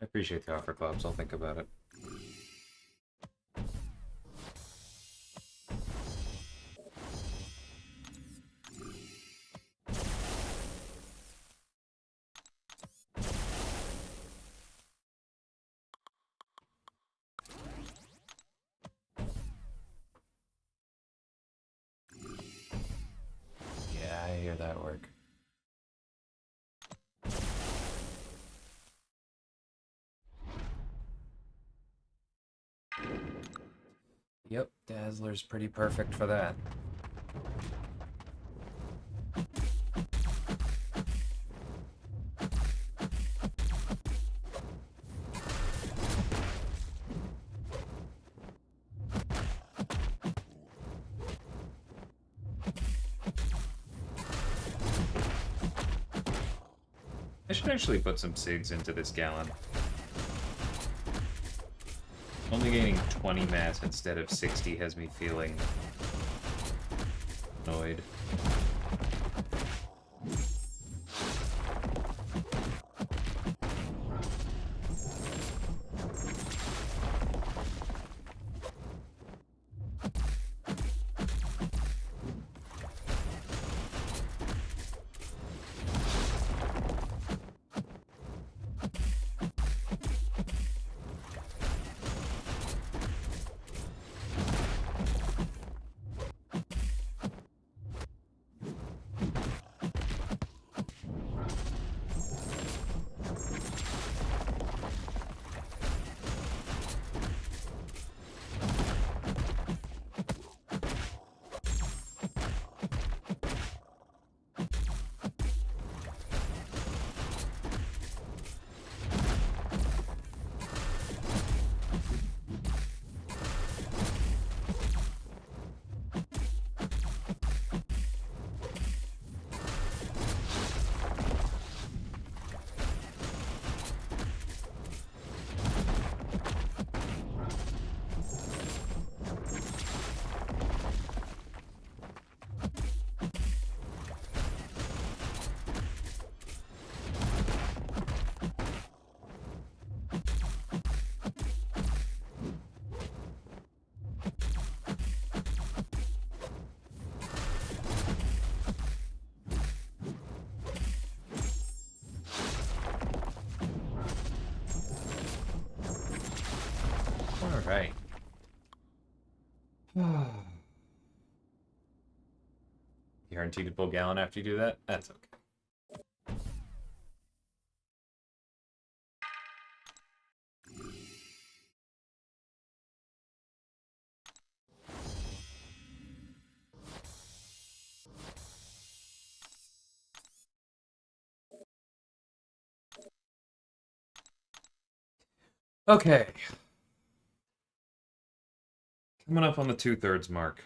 I appreciate the offer, Clubs. I'll think about it. Yeah, I hear that work. Yep, Dazzler's pretty perfect for that. I should actually put some SIGs into this Gallon. Only gaining 20 mass instead of 60 has me feeling annoyed. Alright. Guaranteed to pull Gallon after you do that? That's okay. Okay. Coming up on the 2/3 mark.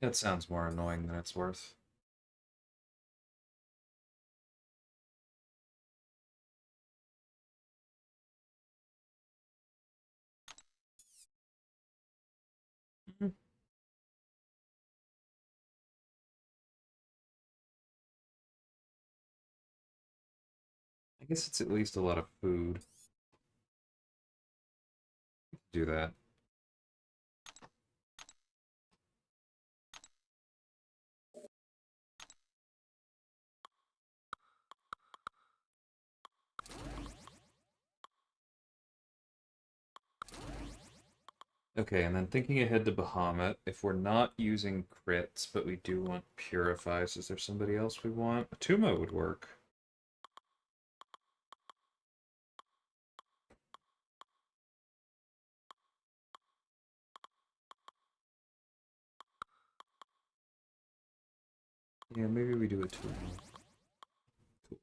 That sounds more annoying than it's worth. Mhm. I guess it's at least a lot of food. Do that. Okay, and then thinking ahead to Bahamut, if we're not using crits, but we do want purifies, is there somebody else we want? Tuma would work. Yeah, maybe we do a Tuma. Cool.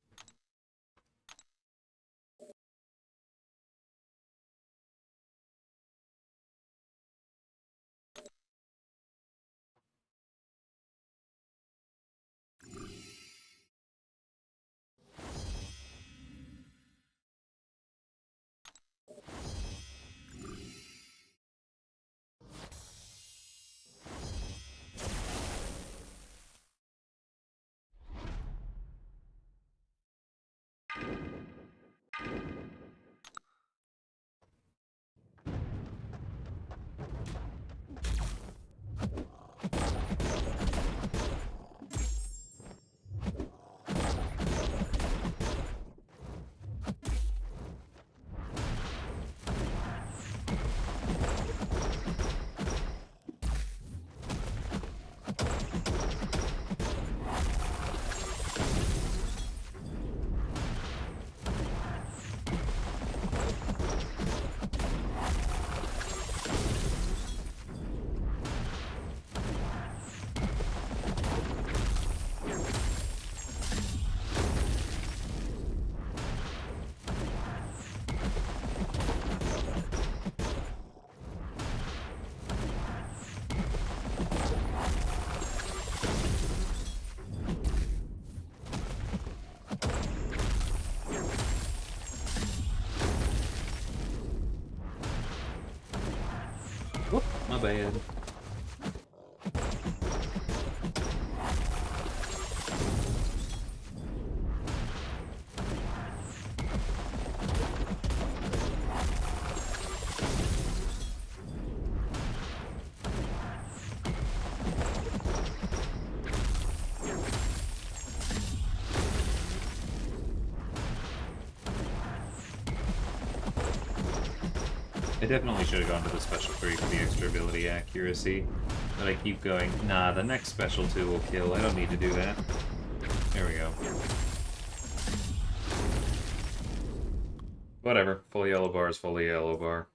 Whoop, my bad. I definitely should have gone to the special 3 for the extra ability accuracy, but I keep going, nah, the next special 2 will kill, I don't need to do that. There we go. Whatever, full yellow bar is fully yellow bar.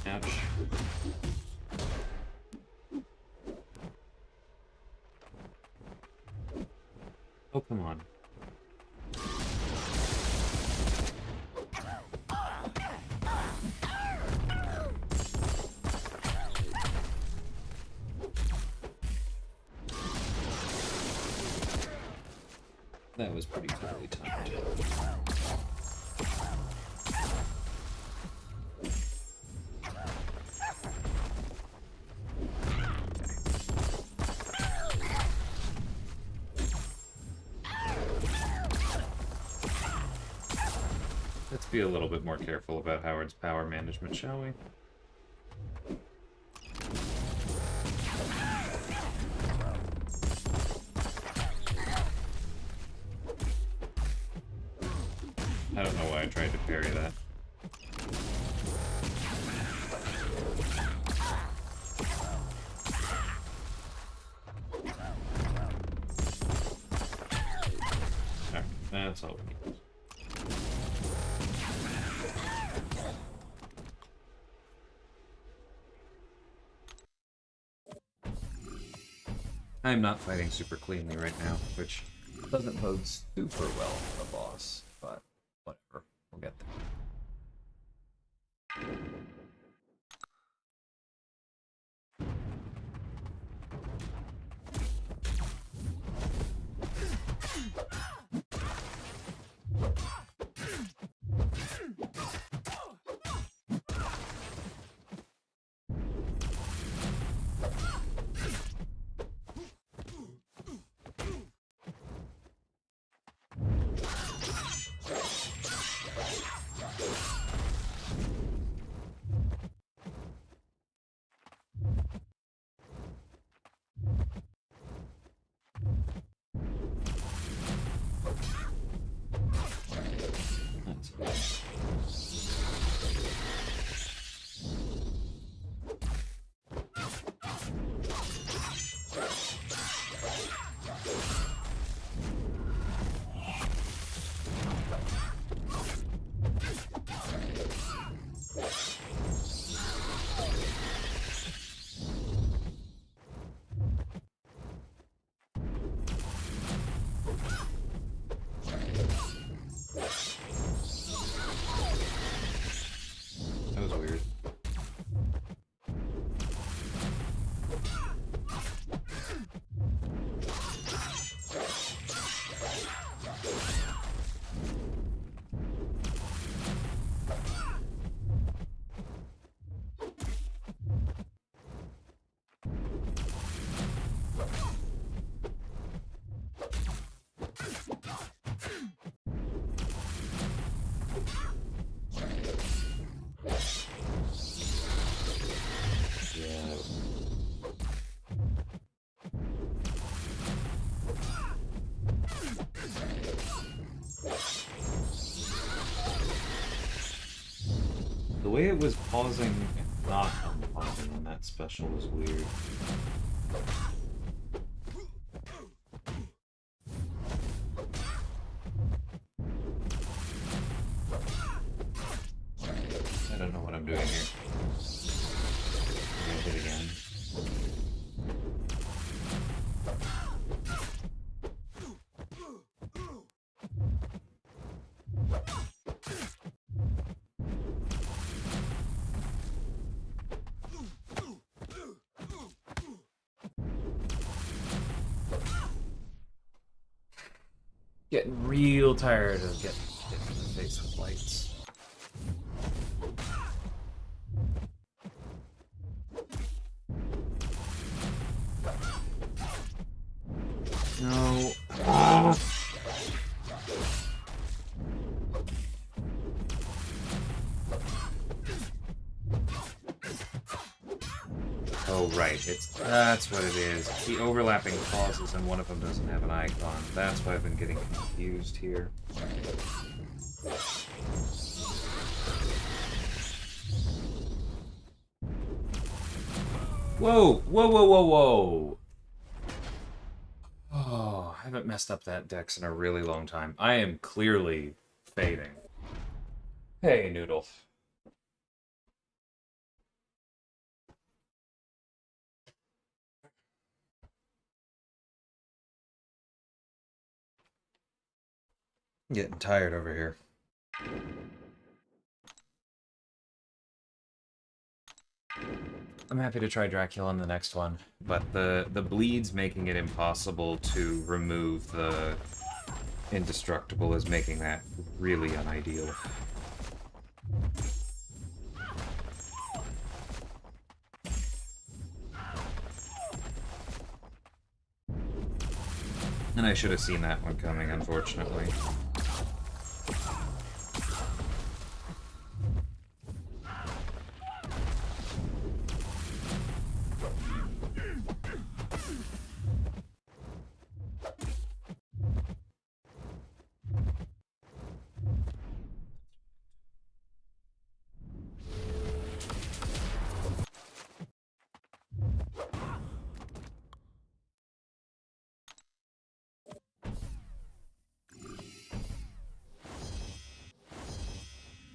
Ouch. Oh, come on. That was pretty poorly timed. Let's be a little bit more careful about Howard's power management, shall we? I don't know why I tried to parry that. Alright, that's all we need. I'm not fighting super cleanly right now, which doesn't bode super well for the boss, but whatever, we'll get there. way it was pausing and not unpausing on that special was weird. I don't know what I'm doing here. I'm gonna hit again. Getting real tired of getting hit in the face with lights. No. Oh, right. That's what it is. It's the overlapping pauses and one of them doesn't have an icon. That's why I've been getting confused here. Whoa! Whoa, whoa, whoa, whoa! Oh, I haven't messed up that dex in a really long time. I am clearly fading. Hey, Noodle. Getting tired over here. I'm happy to try Dracula on the next one, but the bleed's making it impossible to remove the indestructible is making that really unideal. And I should have seen that one coming, unfortunately.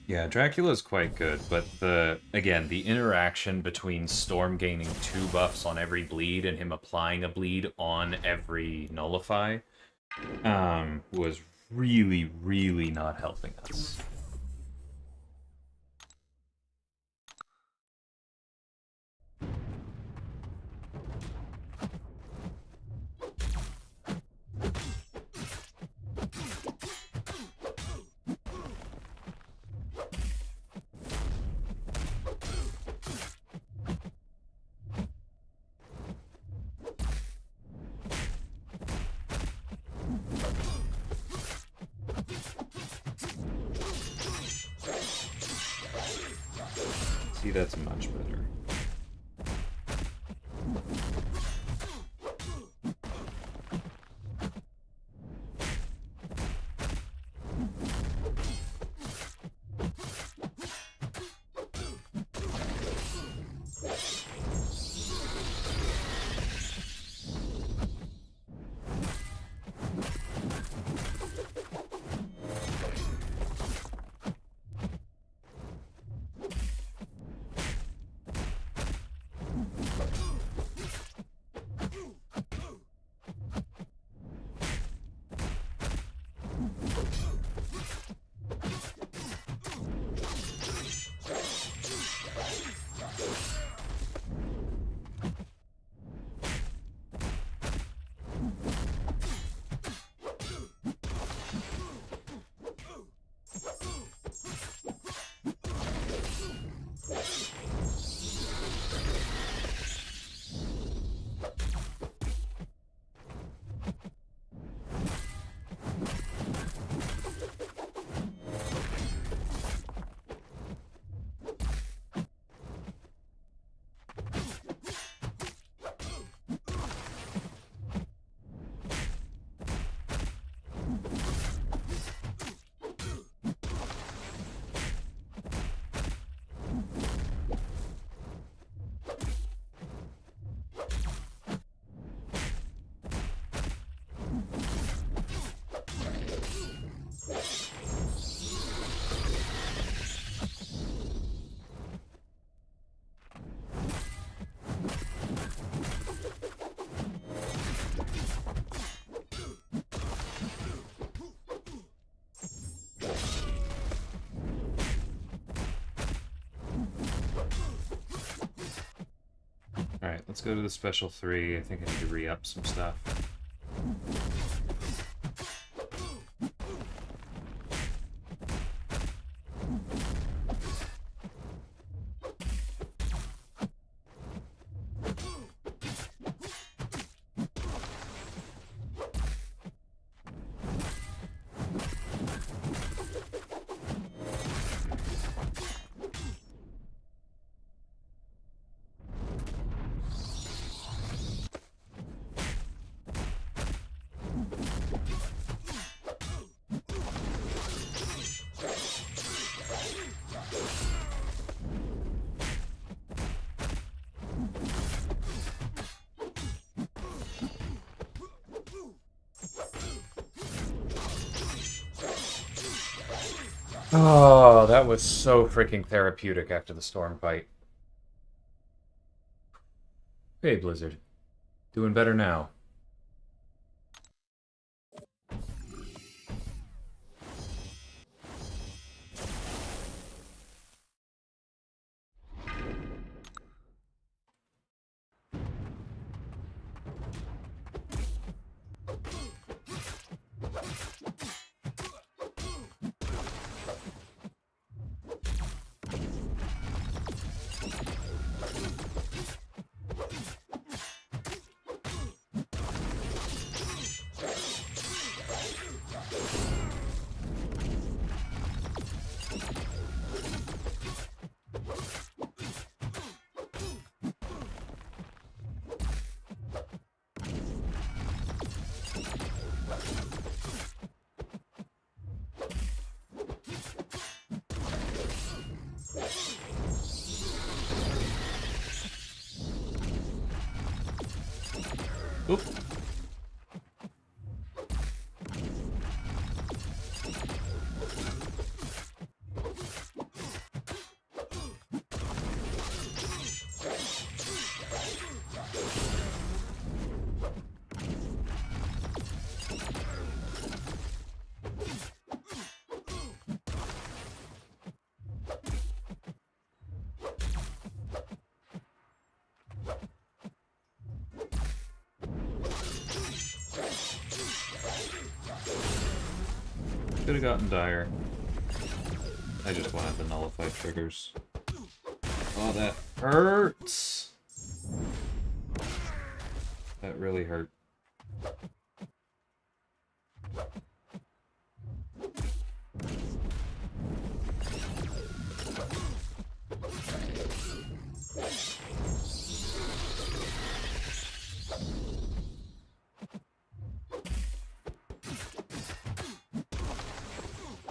Yeah, Dracula's quite good, but again, the interaction between Storm gaining 2 buffs on every bleed and him applying a bleed on every nullify was really, really not helping us. See, that's much better. Let's go to the special 3. I think I need to re-up some stuff. Oh, that was so freaking therapeutic after the storm fight. Hey, Blizzard. Doing better now. Oop. Could have gotten dire. I just wanted the nullify triggers. Oh, that hurts! That really hurt.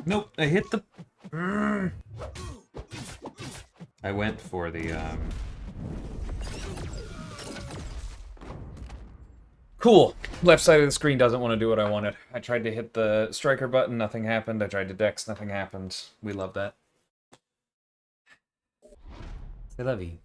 Nope, I hit the... I went for the, Cool! Left side of the screen doesn't want to do what I wanted. I tried to hit the striker button, nothing happened. I tried to dex, nothing happened. We love that. C'est la vie.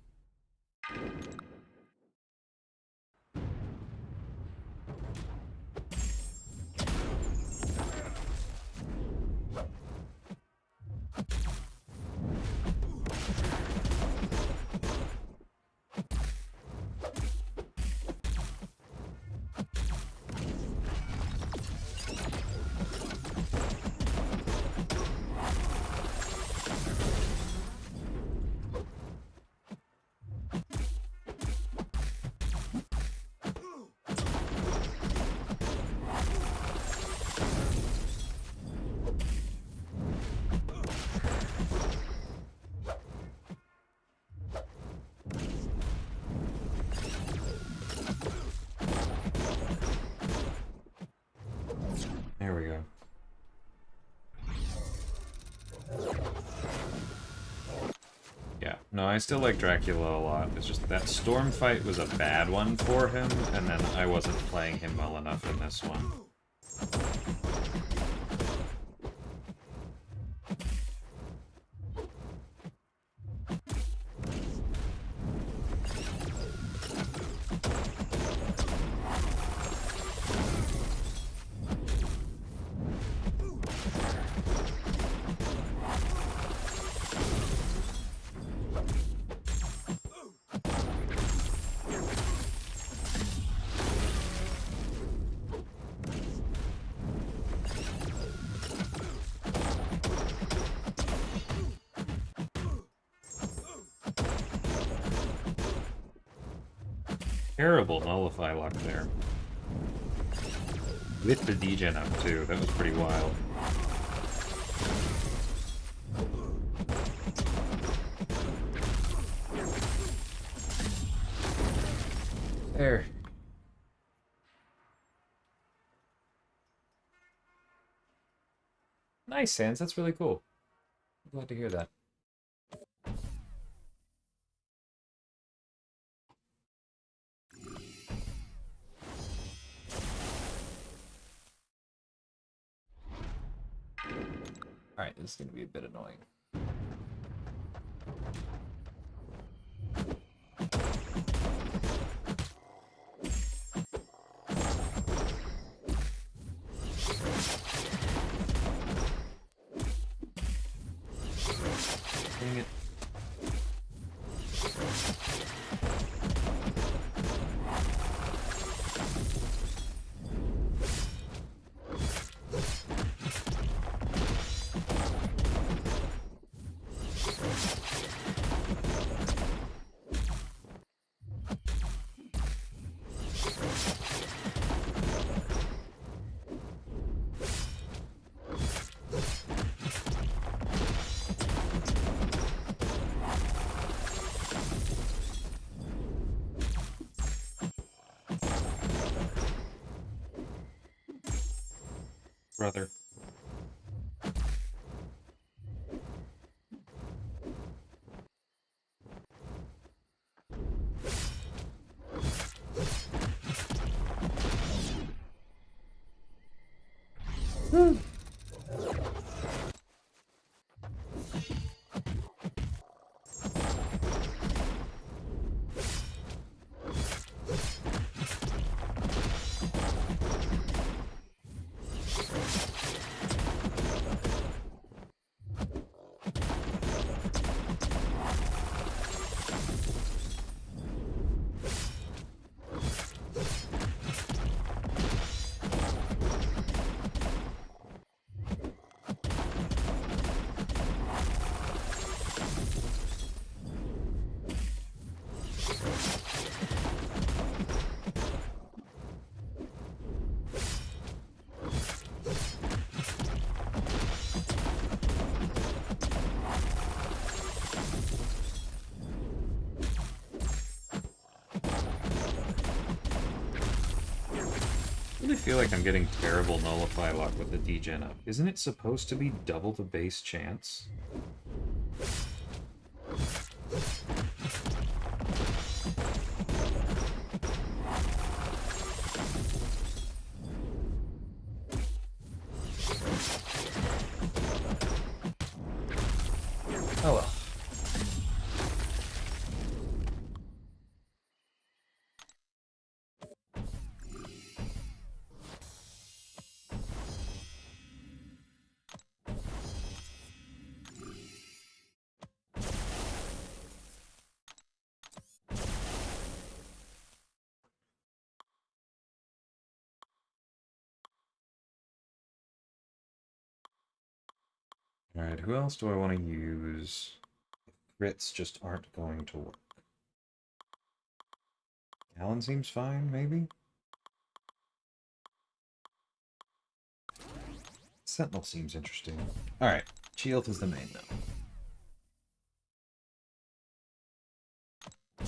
There we go. Yeah, no, I still like Dracula a lot. It's just that storm fight was a bad one for him, and then I wasn't playing him well enough in this one. terrible nullify luck there. With the degen up too, that was pretty wild. There. Nice, Sans. That's really cool. I'm glad to hear that. Alright, this is going to be a bit annoying. Dang it. Brother. I really feel like I'm getting terrible nullify luck with the degen up. Isn't it supposed to be double the base chance? Oh well. Alright, who else do I want to use? Crits just aren't going to work. Alan seems fine, maybe? Sentinel seems interesting. Alright, Shield is the main, though.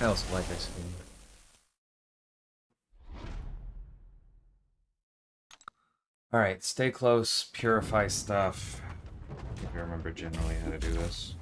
I also like ice cream. Alright, stay close, purify stuff. I think I remember generally how to do this.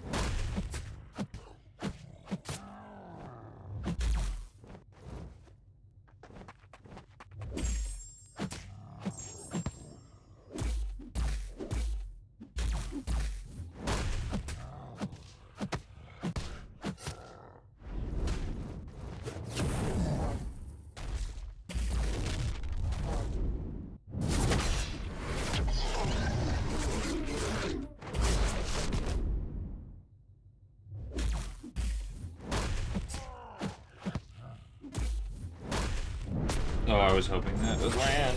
Oh, I was hoping that would land.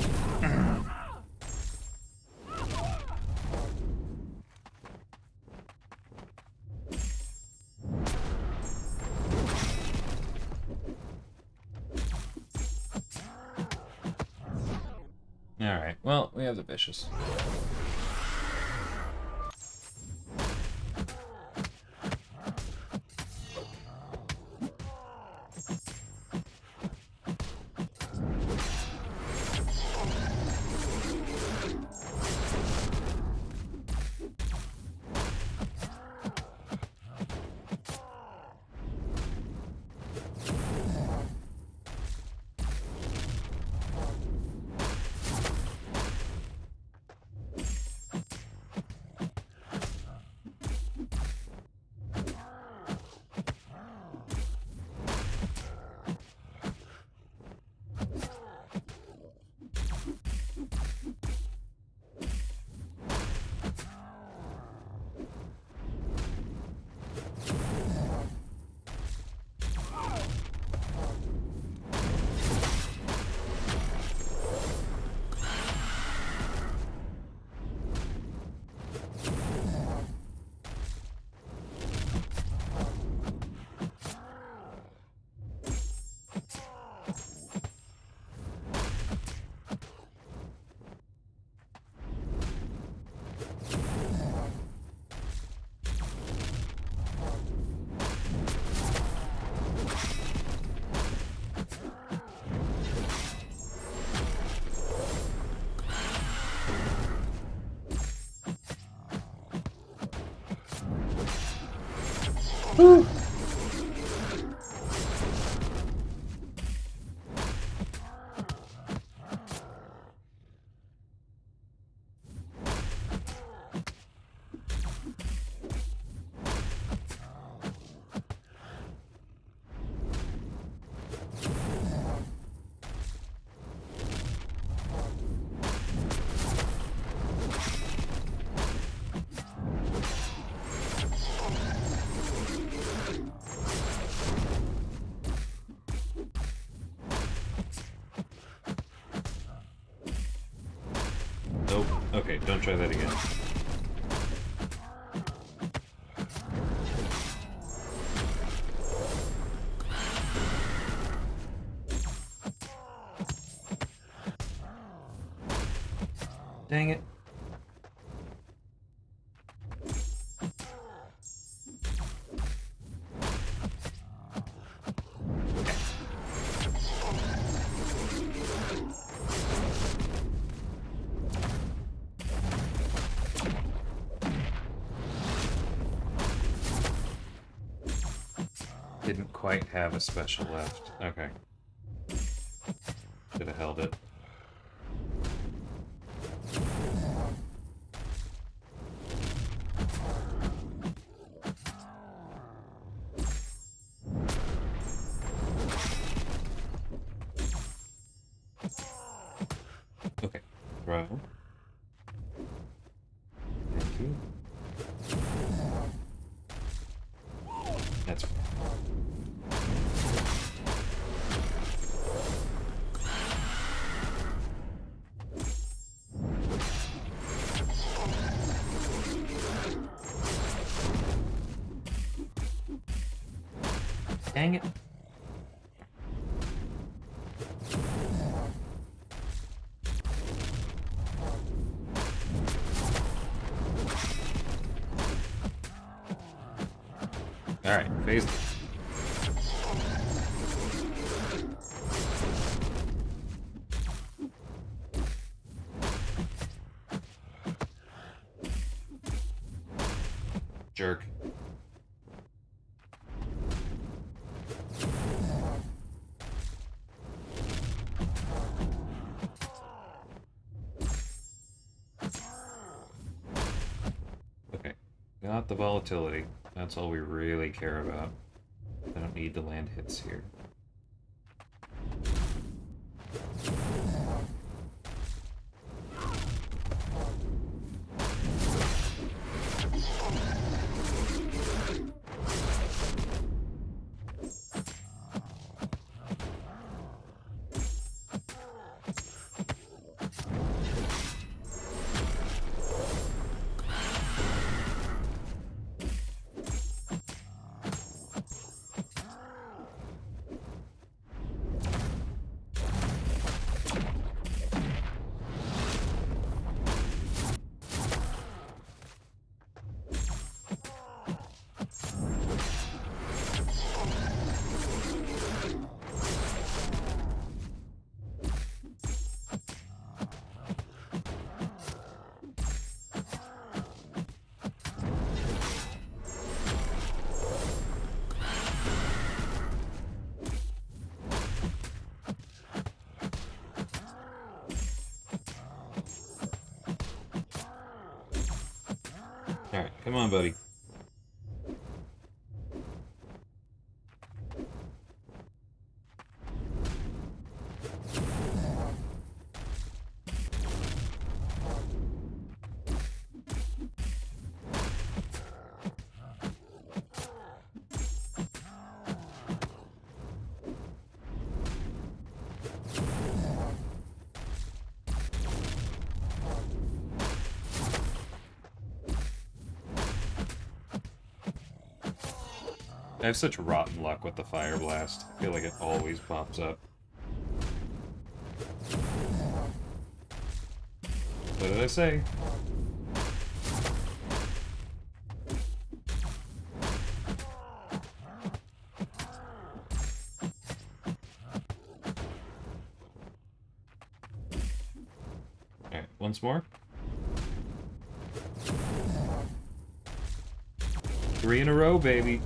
Alright, well, we have the Vicious. Woo! Nope. Okay, don't try that again. Dang it. Didn't quite have a special left. Okay. Should have held it. Okay. Throw. Thank you. That's fine. Dang it. Alright, phase 3. Jerk. Okay, got the volatility. That's all we really care about. I don't need to land hits here. Alright, come on, buddy. I have such rotten luck with the Fire Blast. I feel like it always pops up. What did I say? Alright, once more. 3 in a row, baby.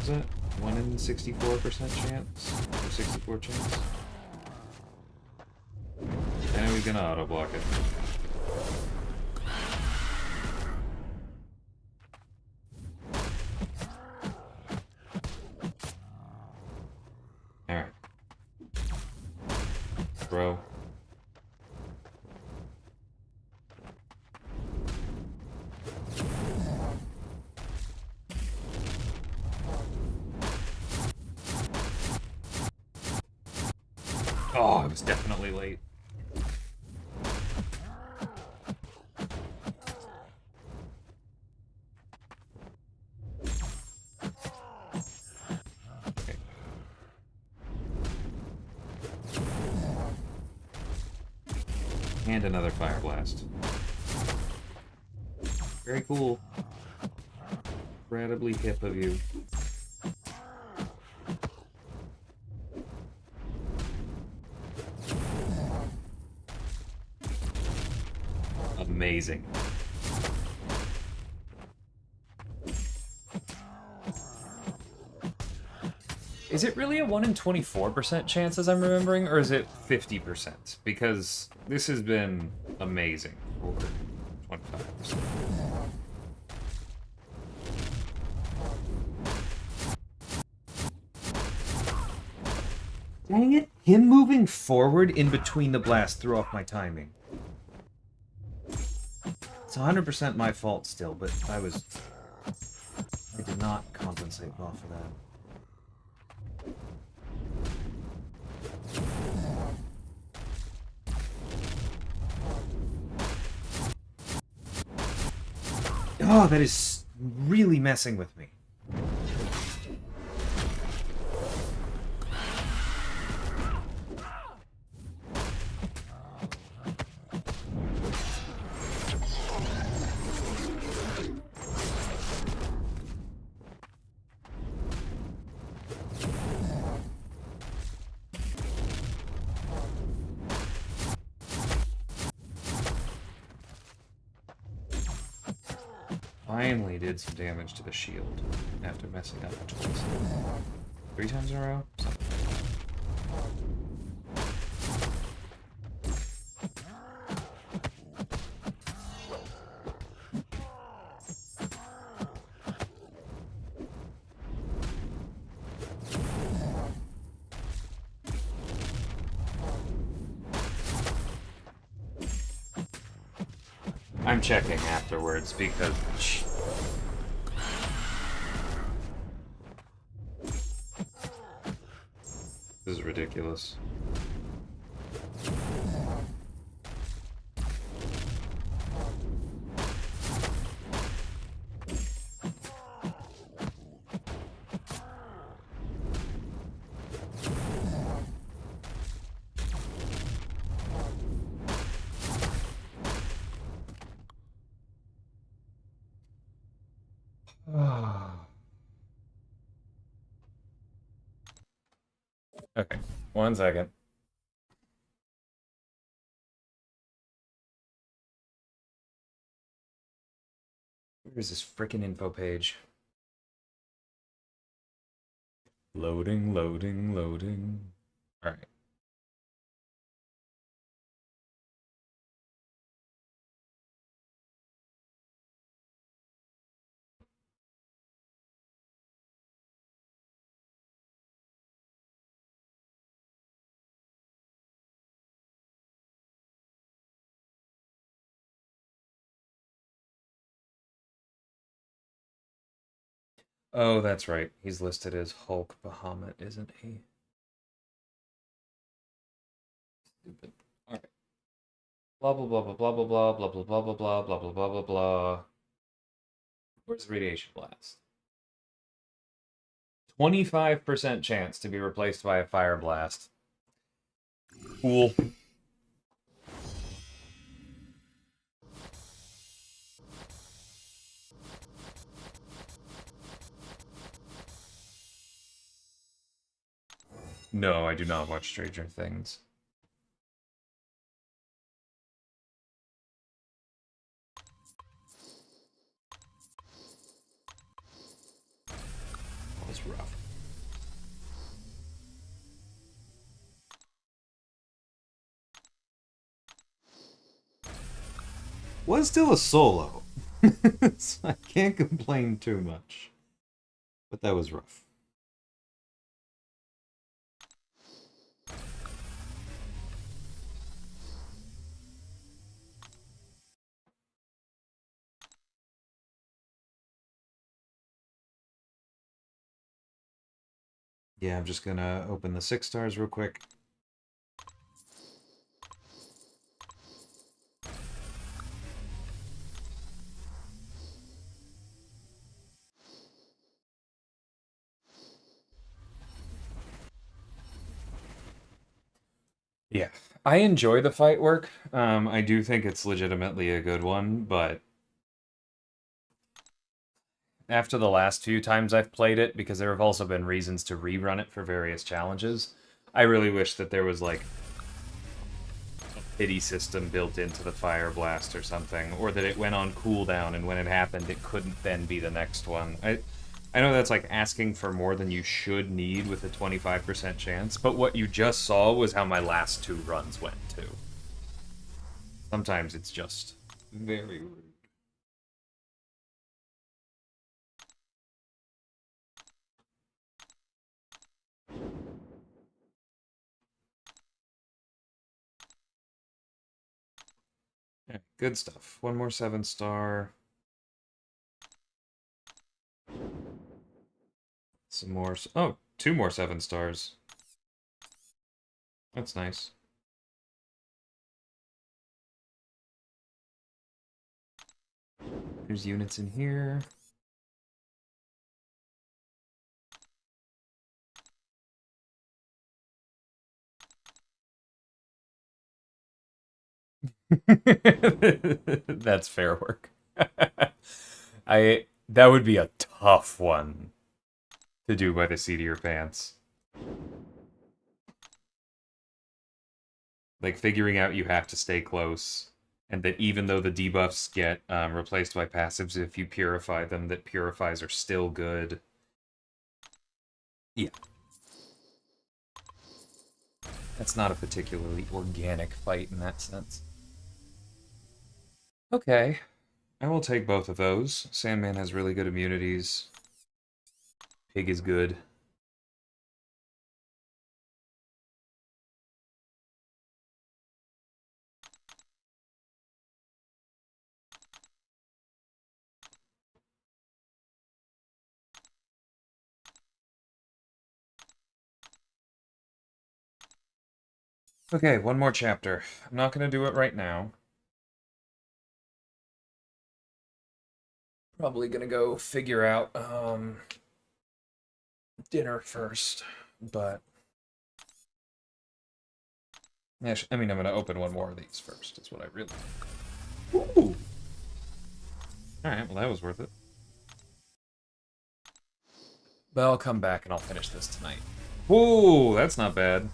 Is that 1 in 64% chance? Or 64 chance? And he's gonna auto block it. Alright. Bro. Oh, I was definitely late. Okay. And another Fire Blast. Very cool. Incredibly hip of you. Amazing. Is it really a 1 in 24% chance as I'm remembering, or is it 50%? Because this has been amazing for 25%. Dang it! Him moving forward in between the blast threw off my timing. It's 100% my fault still, but I did not compensate well for that. Oh, that is really messing with me. Finally did some damage to the shield after messing up twice. 3 times in a row? Something like that. I'm checking afterwards because... This is ridiculous. Okay, 1 second. Where's this frickin' info page? Loading, loading, loading. All right. Oh, that's right. He's listed as Hulk Bahamut, isn't he? Stupid. All right. Blah blah blah blah blah blah blah blah blah blah blah blah blah blah blah blah blah. Where's the radiation blast? 25% chance to be replaced by a fire blast. Cool. No, I do not watch Stranger Things. That was rough. Was still a solo. So I can't complain too much. But that was rough. Yeah, I'm just gonna open the 6 stars real quick. Yeah, I enjoy the fight work. I do think it's legitimately a good one, but after the last few times I've played it, because there have also been reasons to rerun it for various challenges, I really wish that there was like a pity system built into the fire blast or something, or that it went on cooldown and when it happened it couldn't then be the next one. I know that's like asking for more than you should need with a 25% chance, but what you just saw was how my last 2 runs went too. Sometimes it's just very rude. Yeah, good stuff. One more 7-star. Some more. Oh, 2 more 7-stars. That's nice. There's units in here. That's fair work. That would be a tough one to do by the seat of your pants. Like figuring out you have to stay close, and that even though the debuffs get replaced by passives if you purify them, that purifies are still good. Yeah. That's not a particularly organic fight in that sense. Okay. I will take both of those. Sandman has really good immunities. Pig is good. Okay, one more chapter. I'm not going to do it right now. Probably going to go figure out dinner first, but yeah, I mean, I'm going to open one more of these first. Is what I really. Ooh. All right, well that was worth it. But I'll come back and I'll finish this tonight. Whoa, that's not bad.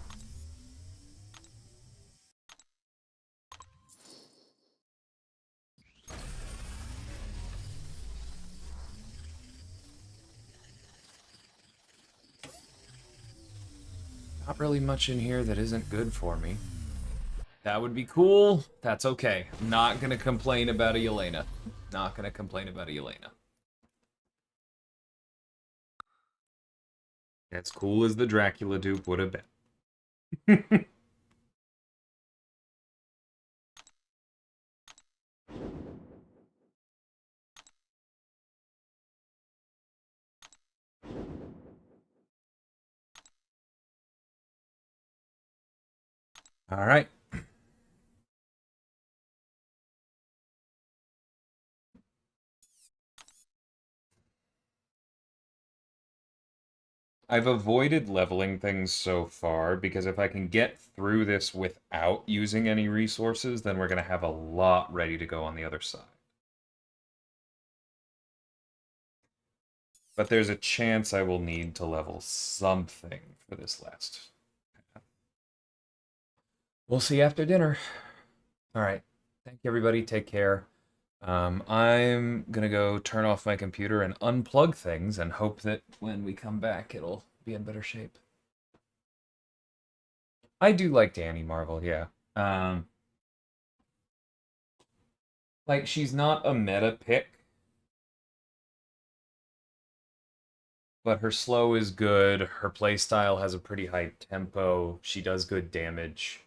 Not really much in here that isn't good for me. That would be cool. That's okay. I'm not gonna complain about a Yelena. Not gonna complain about a Yelena. As cool as the Dracula dupe would have been. All right. I've avoided leveling things so far because if I can get through this without using any resources, then we're going to have a lot ready to go on the other side. But there's a chance I will need to level something for this last. We'll see after dinner. All right. Thank you, everybody. Take care. I'm gonna go turn off my computer and unplug things and hope that when we come back, it'll be in better shape. I do like Danny Marvel, yeah. Like, she's not a meta pick, but her slow is good. Her playstyle has a pretty high tempo. She does good damage.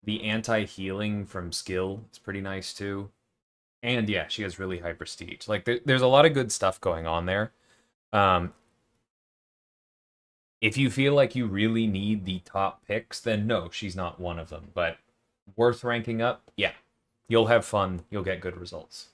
The anti-healing from skill is pretty nice, too. And yeah, she has really high prestige. Like, there's a lot of good stuff going on there. If you feel like you really need the top picks, then no, she's not one of them. But worth ranking up, yeah. You'll have fun. You'll get good results.